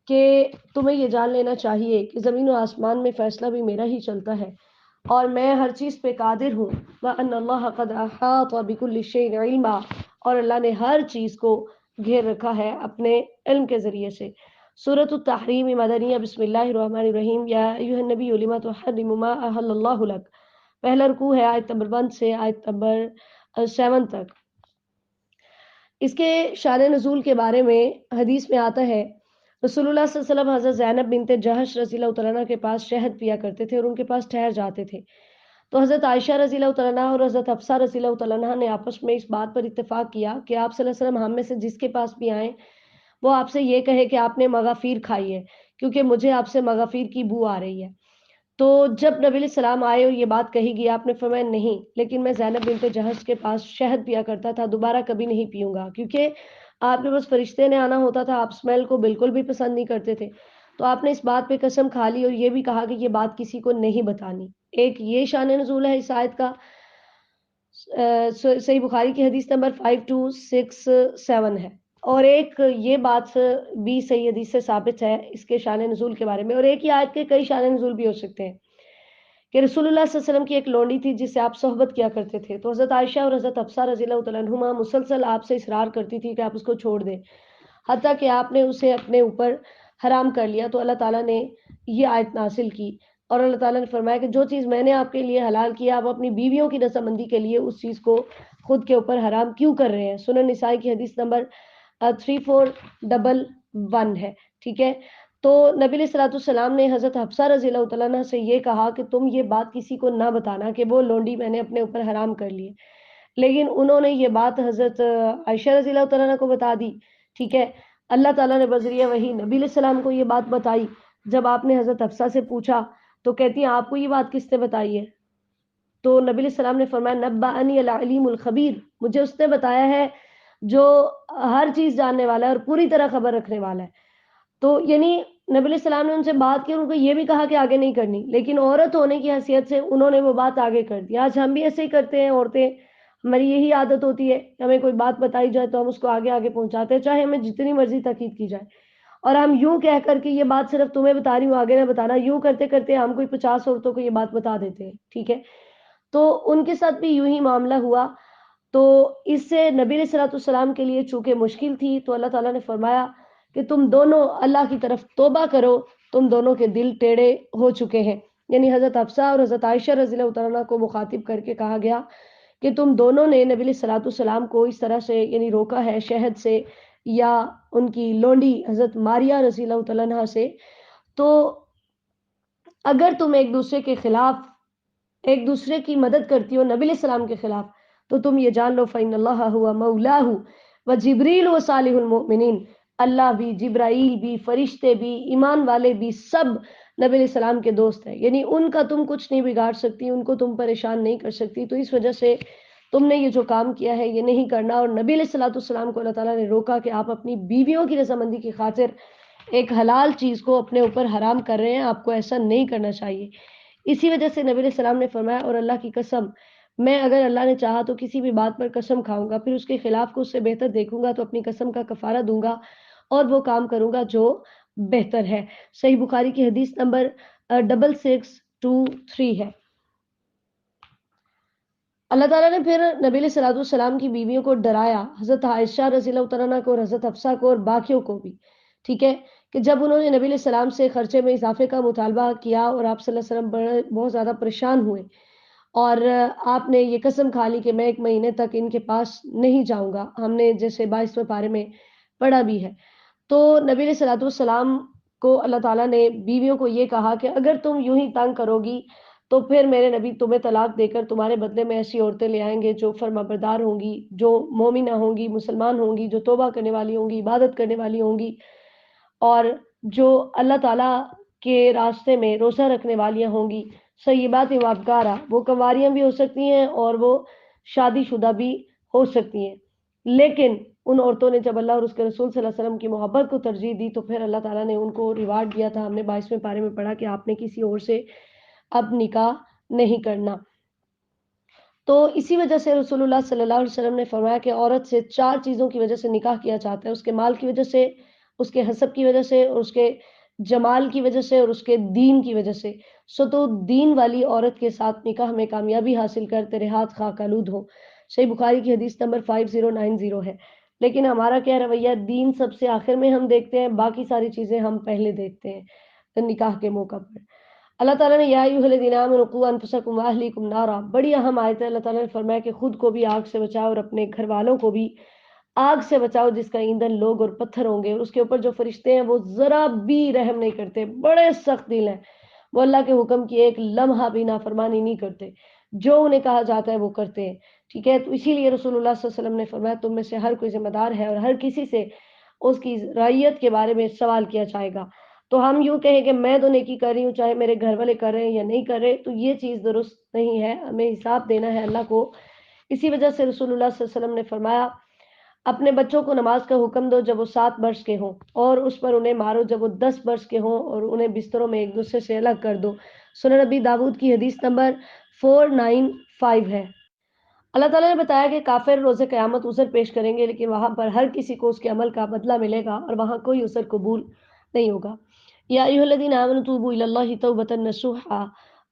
S1: کہ تمہیں یہ جان لینا چاہیے کہ زمین و آسمان میں فیصلہ بھی میرا ہی چلتا ہے اور میں ہر چیز پہ قادر ہوں۔ وَأَنَّ اللَّهَ قَدْ أَحَاطَ بِكُلِّ شَيْءٍ عِلْمًا، اور اللہ نے ہر چیز کو گھیر رکھا ہے اپنے علم کے ذریعے سے۔ سورۃ التحریم مدنیہ، بسم اللہ الرحمن الرحیم۔ یا ایھا النبی لما تحرم ما احل اللہ لک، پہلا رکوع ہے آیت نمبر 1 سے آیت نمبر 7 تک۔ اس کے شان نزول کے بارے میں حدیث میں آتا ہے رسول اللہ صلی اللہ علیہ وسلم حضرت زینب بنت جہش رضی اللہ تعالیٰ عنہ کے پاس شہد پیا کرتے تھے اور ان کے پاس ٹھہر جاتے تھے۔ تو حضرت عائشہ رضی اللہ تعالیٰ عنہ اور حضرت حفصہ رضی اللہ تعالیٰ عنہ نے آپس میں اس بات پر اتفاق کیا کہ آپ صلی اللہ علیہ وسلم ہم میں سے جس کے پاس بھی آئیں وہ آپ سے یہ کہے کہ آپ نے مغافیر کھائی ہے، کیونکہ مجھے آپ سے مغافیر کی بو آ رہی ہے۔ تو جب نبی علیہ السلام آئے اور یہ بات کہی گئی، آپ نے فرمایا نہیں، لیکن میں زینب بنت جہش کے پاس شہد پیا کرتا تھا، دوبارہ کبھی نہیں پیوں گا، کیونکہ آپ کے پاس فرشتے نے آنا ہوتا تھا، آپ اسمیل کو بالکل بھی پسند نہیں کرتے تھے۔ تو آپ نے اس بات پہ قسم کھا لی اور یہ بھی کہا کہ یہ بات کسی کو نہیں بتانی۔ ایک یہ شان نزول ہے اس آیت کا، صحیح بخاری کی حدیث نمبر 5267 ہے، اور ایک یہ بات بھی صحیح حدیث سے ثابت ہے اس کے شان نزول کے بارے میں، اور ایک ہی آیت کے کئی شان نزول بھی ہو سکتے ہیں کہ رسول اللہ صلی اللہ علیہ وسلم کی ایک لونڈی تھی جس سے آپ صحبت کیا کرتے تھے، تو حضرت عائشہ اور حضرت حفصہ رضی اللہ تعالیٰ عنہما مسلسل آپ سے اصرار کرتی تھی کہ آپ اس کو چھوڑ دیں، حتیٰ کہ آپ نے اسے اپنے اوپر حرام کر لیا۔ تو اللہ تعالیٰ نے یہ آیت نازل کی اور اللہ تعالیٰ نے فرمایا کہ جو چیز میں نے آپ کے لیے حلال کیا آپ اپنی بیویوں کی رضامندی کے لیے اس چیز کو خود کے اوپر حرام کیوں کر رہے ہیں۔ سنن نسائی کی حدیث نمبر 3411 ہے، ٹھیک ہے۔ تو نبی علیہ الصلوۃ والسلام نے حضرت حفصہ رضی اللہ تعالیٰ عنہ سے یہ کہا کہ تم یہ بات کسی کو نہ بتانا کہ وہ لونڈی میں نے اپنے اوپر حرام کر لی ہے، لیکن انہوں نے یہ بات حضرت عائشہ رضی اللہ تعالیٰ عنہ کو بتا دی، ٹھیک ہے۔ اللہ تعالیٰ نے بذریعہ وحی نبی علیہ السلام کو یہ بات بتائی۔ جب آپ نے حضرت حفصہ سے پوچھا تو کہتی ہیں آپ کو یہ بات کس نے بتائی ہے؟ تو نبی علیہ السلام نے فرمایا نبأنی العلیم الخبیر، مجھے اس نے بتایا ہے جو ہر چیز جاننے والا ہے اور پوری طرح خبر رکھنے والا ہے۔ تو یعنی نبی علیہ السلام نے ان سے بات کی اور ان کو یہ بھی کہا کہ آگے نہیں کرنی، لیکن عورت ہونے کی حیثیت سے انہوں نے وہ بات آگے کر دی۔ آج ہم بھی ایسے ہی کرتے ہیں، عورتیں، ہماری یہی عادت ہوتی ہے، ہمیں کوئی بات بتائی جائے تو ہم اس کو آگے آگے پہنچاتے ہیں، چاہے ہمیں جتنی مرضی تاکید کی جائے، اور ہم یوں کہہ کر کے یہ بات صرف تمہیں بتا رہی ہوں آگے نہ بتانا، یوں کرتے کرتے ہم کوئی 50 عورتوں کو یہ بات بتا دیتے ہیں، ٹھیک ہے۔ تو ان کے ساتھ بھی یوں ہی معاملہ ہوا۔ تو اس سے نبی علیہ الصلوۃ والسلام کے لیے چونکہ مشکل تھی تو اللہ تعالیٰ نے فرمایا کہ تم دونوں اللہ کی طرف توبہ کرو، تم دونوں کے دل ٹیڑے ہو چکے ہیں۔ یعنی حضرت حفصہ اور حضرت عائشہ رضی اللہ تعالیٰ عنہ کو مخاطب کر کے کہا گیا کہ تم دونوں نے نبی علیہ الصلوۃ والسلام کو اس طرح سے یعنی روکا ہے شہد سے یا ان کی لونڈی حضرت ماریہ رضی اللہ تعالیٰ عنہ سے۔ تو اگر تم ایک دوسرے کے خلاف ایک دوسرے کی مدد کرتی ہو نبی علیہ السلام کے خلاف تو تم یہ جان لو فإن اللہ هو مولاه وجبریل وصالح المؤمنین، اللہ بھی، جبرائیل بھی، فرشتے بھی، ایمان والے بھی، سب نبی علیہ السلام کے دوست ہیں، یعنی ان کا تم کچھ نہیں بگاڑ سکتی، ان کو تم پریشان نہیں کر سکتی. تو اس وجہ سے تم نے یہ جو کام کیا ہے یہ نہیں کرنا. اور نبی علیہ السلام کو اللہ تعالیٰ نے روکا کہ آپ اپنی بیویوں کی رضامندی کی خاطر ایک حلال چیز کو اپنے اوپر حرام کر رہے ہیں، آپ کو ایسا نہیں کرنا چاہیے. اسی وجہ سے نبی علیہ السلام نے فرمایا، اور اللہ کی قسم، میں اگر اللہ نے چاہا تو کسی بھی بات پر قسم کھاؤں گا، پھر اس کے خلاف کو اس سے بہتر دیکھوں گا تو اپنی قسم کا کفارہ دوں گا اور وہ کام کروں گا جو بہتر ہے. صحیح بخاری کی حدیث نمبر 6623 ہے. اللہ تعالیٰ نے پھر نبی علیہ السلام کی بیویوں کو ڈرایا، حضرت عائشہ رضی اللہ تعالیٰ عنہا کو اور حضرت حفصہ کو اور باقیوں کو بھی، ٹھیک ہے، کہ جب انہوں نے نبی علیہ السلام سے خرچے میں اضافے کا مطالبہ کیا اور آپ صلی اللہ علیہ وسلم بہت زیادہ پریشان ہوئے اور آپ نے یہ قسم کھا لی کہ میں 1 مہینے تک ان کے پاس نہیں جاؤں گا، ہم نے جیسے 22ویں پارے میں پڑھا بھی ہے. تو نبی علیہ السلام کو اللہ تعالیٰ نے بیویوں کو یہ کہا کہ اگر تم یوں ہی تنگ کرو گی تو پھر میرے نبی تمہیں طلاق دے کر تمہارے بدلے میں ایسی عورتیں لے آئیں گے جو فرما بردار ہوں گی، جو مومنہ ہوں گی، مسلمان ہوں گی، جو توبہ کرنے والی ہوں گی، عبادت کرنے والی ہوں گی، اور جو اللہ تعالیٰ کے راستے میں روزہ رکھنے والیاں ہوں گی، سیبات وابکارہ، وہ کنواریاں بھی ہو سکتی ہیں اور وہ شادی شدہ بھی ہو سکتی ہیں. لیکن ان عورتوں نے جب اللہ اور اس کے رسول صلی اللہ علیہ وسلم کی محبت کو ترجیح دی تو پھر اللہ تعالیٰ نے ان کو ریوارڈ دیا تھا. ہم نے 22ویں پارے میں پڑھا کہ آپ نے کسی اور سے اب نکاح نہیں کرنا. تو اسی وجہ سے رسول اللہ صلی اللہ علیہ وسلم نے فرمایا کہ عورت سے 4 چیزوں کی وجہ سے نکاح کیا جاتا ہے: اس کے مال کی وجہ سے، اس کے حسب کی وجہ سے، اور اس کے جمال کی وجہ سے، اور اس کے دین کی وجہ سے. تو دین والی عورت کے ساتھ نکاح میں کامیابی حاصل کر تیرے ہاتھ خاک آلود ہو. صحیح بخاری کی حدیث نمبر 5090 ہے. لیکن ہمارا کیا رویہ، دین سب سے آخر میں ہم دیکھتے ہیں، باقی ساری چیزیں ہم پہلے دیکھتے ہیں نکاح کے موقع پر. اللہ تعالیٰ نے یا ایھا الذین آمنوا قوا انفسکم واہلیکم نارا، بڑی اہم آیت ہے. اللہ تعالیٰ نے فرمایا کہ خود کو بھی آگ سے بچاؤ اور اپنے گھر والوں کو بھی آگ سے بچاؤ جس کا ایندھن لوگ اور پتھر ہوں گے. اور اس کے اوپر جو فرشتے ہیں وہ ذرا بھی رحم نہیں کرتے، بڑے سخت دل ہیں، وہ اللہ کے حکم کی ایک لمحہ بھی نافرمانی نہیں کرتے، جو انہیں کہا جاتا ہے وہ کرتے ہیں. ٹھیک ہے، تو اسی لیے رسول اللہ صلی اللہ علیہ وسلم نے فرمایا تم میں سے ہر کوئی ذمہ دار ہے اور ہر کسی سے اس کی رعیت کے بارے میں سوال کیا جائے گا. تو ہم یوں کہیں کہ میں تو نیکی کر رہی ہوں چاہے میرے گھر والے کر رہے ہیں یا نہیں کر رہے، تو یہ چیز درست نہیں ہے. ہمیں حساب دینا ہے اللہ کو. اسی وجہ سے رسول اللہ صلی اللہ علیہ وسلم نے فرمایا اپنے بچوں کو نماز کا حکم دو جب وہ 7 برس کے ہوں، اور اس پر انہیں مارو جب وہ 10 برس کے ہوں، اور انہیں بستروں میں ایک دوسرے سے الگ کر دو. سنن نبی داؤد کی حدیث نمبر 495 ہے. اللہ تعالیٰ نے بتایا کہ کافر روز قیامت عذر پیش کریں گے، لیکن وہاں پر ہر کسی کو اس کے عمل کا بدلہ ملے گا اور وہاں کوئی عذر قبول نہیں ہوگا. یا ایھا الذین آمنوا توبوا الی اللہ توبۃ نصوحا،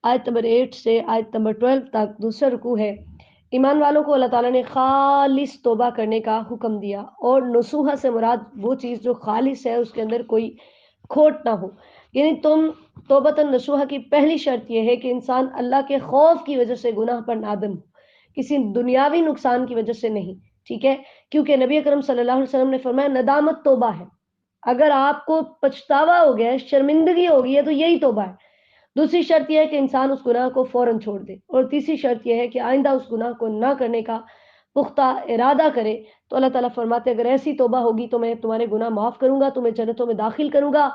S1: آیت نمبر 8 سے آیت نمبر 12 تک دوسرا رکوع ہے. ایمان والوں کو اللہ تعالیٰ نے خالص توبہ کرنے کا حکم دیا، اور نصوحہ سے مراد وہ چیز جو خالص ہے، اس کے اندر کوئی کھوٹ نہ ہو. یعنی تم توبۃ نصوحہ کی پہلی شرط یہ ہے کہ انسان اللہ کے خوف کی وجہ سے گناہ پر نادم ہو، کسی دنیاوی نقصان کی وجہ سے نہیں. ٹھیک ہے، کیونکہ نبی اکرم صلی اللہ علیہ وسلم نے فرمایا ندامت توبہ ہے. اگر آپ کو پچھتاوا ہو گیا ہے، شرمندگی ہو گئی ہے، تو یہی توبہ ہے. دوسری شرط یہ ہے کہ انسان اس گناہ کو فوراً چھوڑ دے، اور تیسری شرط یہ ہے کہ آئندہ اس گناہ کو نہ کرنے کا پختہ ارادہ کرے. تو اللہ تعالیٰ فرماتے اگر ایسی توبہ ہوگی تو میں تمہارے گناہ معاف کروں گا، تمہیں جنتوں میں داخل کروں گا.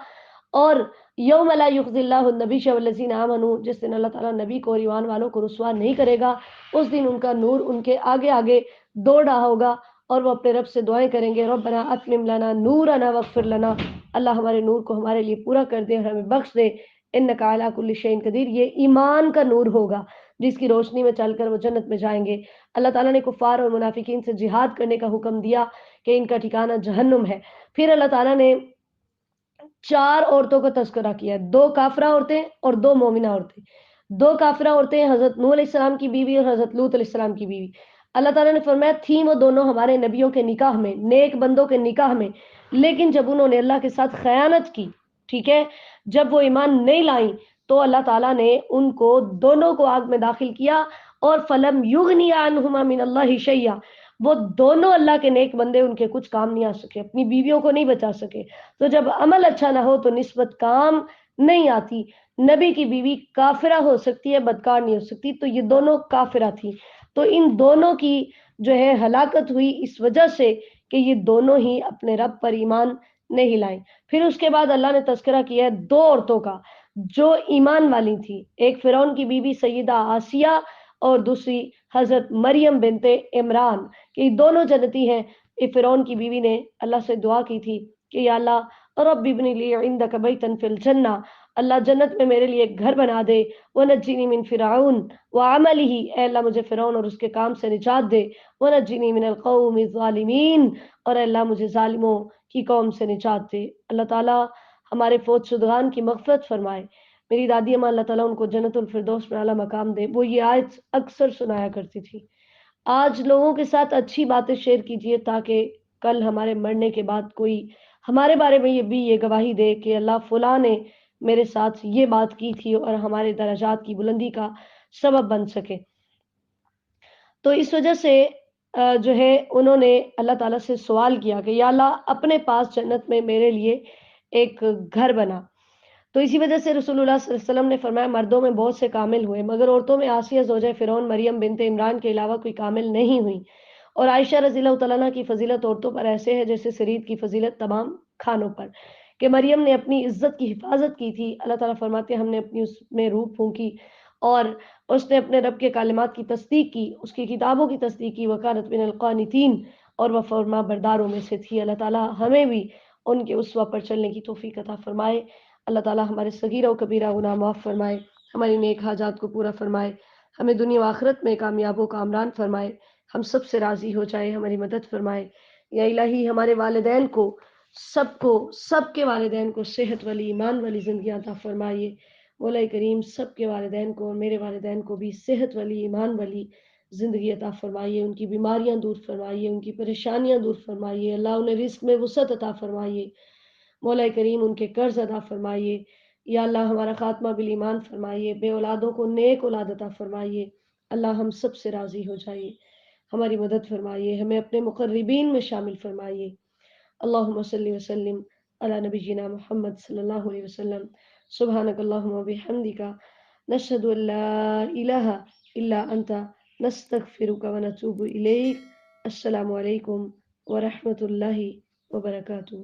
S1: اور یوم لا یخزی اللہ النبی والذین آمنوا، جس دن اللہ تعالیٰ نبی کو اور ایمان والوں کو رسوا نہیں کرے گا، اس دن ان کا نور ان کے آگے آگے دوڑ رہا ہوگا اور وہ اپنے رب سے دعائیں کریں گے ربنا اتمم لنا نورنا واغفر لنا، اللہ ہمارے نور کو ہمارے لیے پورا کر دے اور ہمیں بخش دے، انک علی کل شیء قدیر. یہ ایمان کا نور ہوگا جس کی روشنی میں چل کر وہ جنت میں جائیں گے. اللہ تعالیٰ نے کفار اور منافقین سے جہاد کرنے کا حکم دیا کہ ان کا ٹھکانہ جہنم ہے. پھر اللہ تعالیٰ نے 4 عورتوں کا تذکرہ کیا، 2 کافرہ عورتیں اور 2 مومنہ عورتیں. 2 کافرہ عورتیں حضرت نوح علیہ السلام کی بیوی اور حضرت لوط علیہ السلام کی بیوی. اللہ تعالیٰ نے فرمایا تھیں وہ دونوں ہمارے نبیوں کے نکاح میں، نیک بندوں کے نکاح میں، لیکن جب انہوں نے اللہ کے ساتھ خیانت کی، ٹھیک ہے، جب وہ ایمان نہیں لائیں، تو اللہ تعالیٰ نے ان کو دونوں کو آگ میں داخل کیا. اور فلم یغنی عنہما من اللہ شیئا، وہ دونوں اللہ کے نیک بندے ان کے کچھ کام نہیں آ سکے، اپنی بیویوں کو نہیں بچا سکے. تو جب عمل اچھا نہ ہو تو نسبت کام نہیں آتی. نبی کی بیوی کافرہ ہو سکتی ہے، بدکار نہیں ہو سکتی. تو یہ دونوں کافرہ تھی. تو ان دونوں کی جو ہے ہلاکت ہوئی اس وجہ سے کہ یہ دونوں ہی اپنے رب پر ایمان نہیں لائیں۔ پھر اس کے بعد اللہ نے تذکرہ کیا ہے دو عورتوں کا جو ایمان والی تھی، ایک فرعون کی بیوی سیدہ آسیہ اور دوسری حضرت مریم بنت عمران، کہ یہ دونوں جنتی ہیں۔ فرعون کی بیوی نے اللہ سے دعا کی تھی کہ یا اللہ رب ابن لی عندک بیتا فی الجنہ، اللہ جنت میں میرے لیے ایک گھر بنا دے، ونجنی من فرعون وعملہ، اے اللہ مجھے فرعون اور اس کے کام سے نجات دے، ونجنی من القوم الظالمین، اور اے اللہ مجھے ظالموں کی قوم سے نجات دے۔ اللہ تعالیٰ ہمارے فوت شدگان کی مغفرت فرمائے۔ میری دادی اماں اللہ تعالیٰ ان کو جنت الفردوس میں اعلیٰ مقام دے۔ وہ یہ آیت اکثر سنایا کرتی تھی۔ آج لوگوں کے ساتھ اچھی باتیں شیئر کیجئے تاکہ کل ہمارے مرنے کے بعد کوئی ہمارے بارے میں یہ گواہی دے کہ اللہ فلاں نے میرے ساتھ یہ بات کی تھی اور ہمارے درجات کی بلندی کا سبب بن سکے۔ تو اس وجہ سے جو ہے انہوں نے اللہ تعالیٰ سے سوال کیا کہ یا اللہ اپنے پاس جنت میں میرے لیے ایک گھر بنا۔ تو اسی وجہ سے رسول اللہ صلی اللہ علیہ وسلم نے فرمایا مردوں میں بہت سے کامل ہوئے مگر عورتوں میں آسیہ زوجہ فرعون مریم بنت عمران کے علاوہ کوئی کامل نہیں ہوئی۔ اور عائشہ رضی اللہ تعالیٰ عنہ کی فضیلت عورتوں پر ایسے ہے جیسے سرید کی فضیلت تمام کھانوں پر، کہ مریم نے اپنی عزت کی حفاظت کی تھی۔ اللہ تعالیٰ فرماتے ہیں ہم نے اپنی اس میں روح پھونکی اور اس نے اپنے رب کے کلمات کی تصدیق کی، اس کی کتابوں کی تصدیق کی، وکانت من القانتین، اور وہ فرما برداروں میں سے تھی۔ اللہ تعالیٰ ہمیں بھی ان کے اسوہ پر چلنے کی توفیق عطا فرمائے۔ اللہ تعالیٰ ہمارے صغیرہ و کبیرہ گناہ معاف فرمائے، ہماری نیک حاجات کو پورا فرمائے، ہمیں دنیا و آخرت میں کامیاب و کامران فرمائے، ہم سب سے راضی ہو جائے، ہماری مدد فرمائے۔ یا الہی ہمارے والدین کو سب کے والدین کو صحت والی ایمان والی زندگی عطا فرمائیے۔ مولا کریم سب کے والدین کو اور میرے والدین کو بھی صحت والی ایمان والی زندگی عطا فرمائیے، ان کی بیماریاں دور فرمائیے، ان کی پریشانیاں دور فرمائیے، اللہ انہیں رزق میں وسعت عطا فرمائیے۔ مولا کریم ان کے قرض ادا فرمائیے۔ یا اللہ ہمارا خاتمہ بالایمان فرمائیے، بے اولادوں کو نیک اولاد عطا فرمائیے۔ اللہ ہم سب سے راضی ہو جائیے، ہماری مدد فرمائیے، ہمیں اپنے مقربین میں شامل فرمائیے۔ اللہم صلی وسلم علی نبینا محمد صلی اللہ علیہ وسلم۔ سبحانک اللہم و بحمدک، نشہد ان لا الہ الا انت، نستغفرک و نتوب الیک۔ السلام علیکم ورحمۃ اللہ وبرکاتہ۔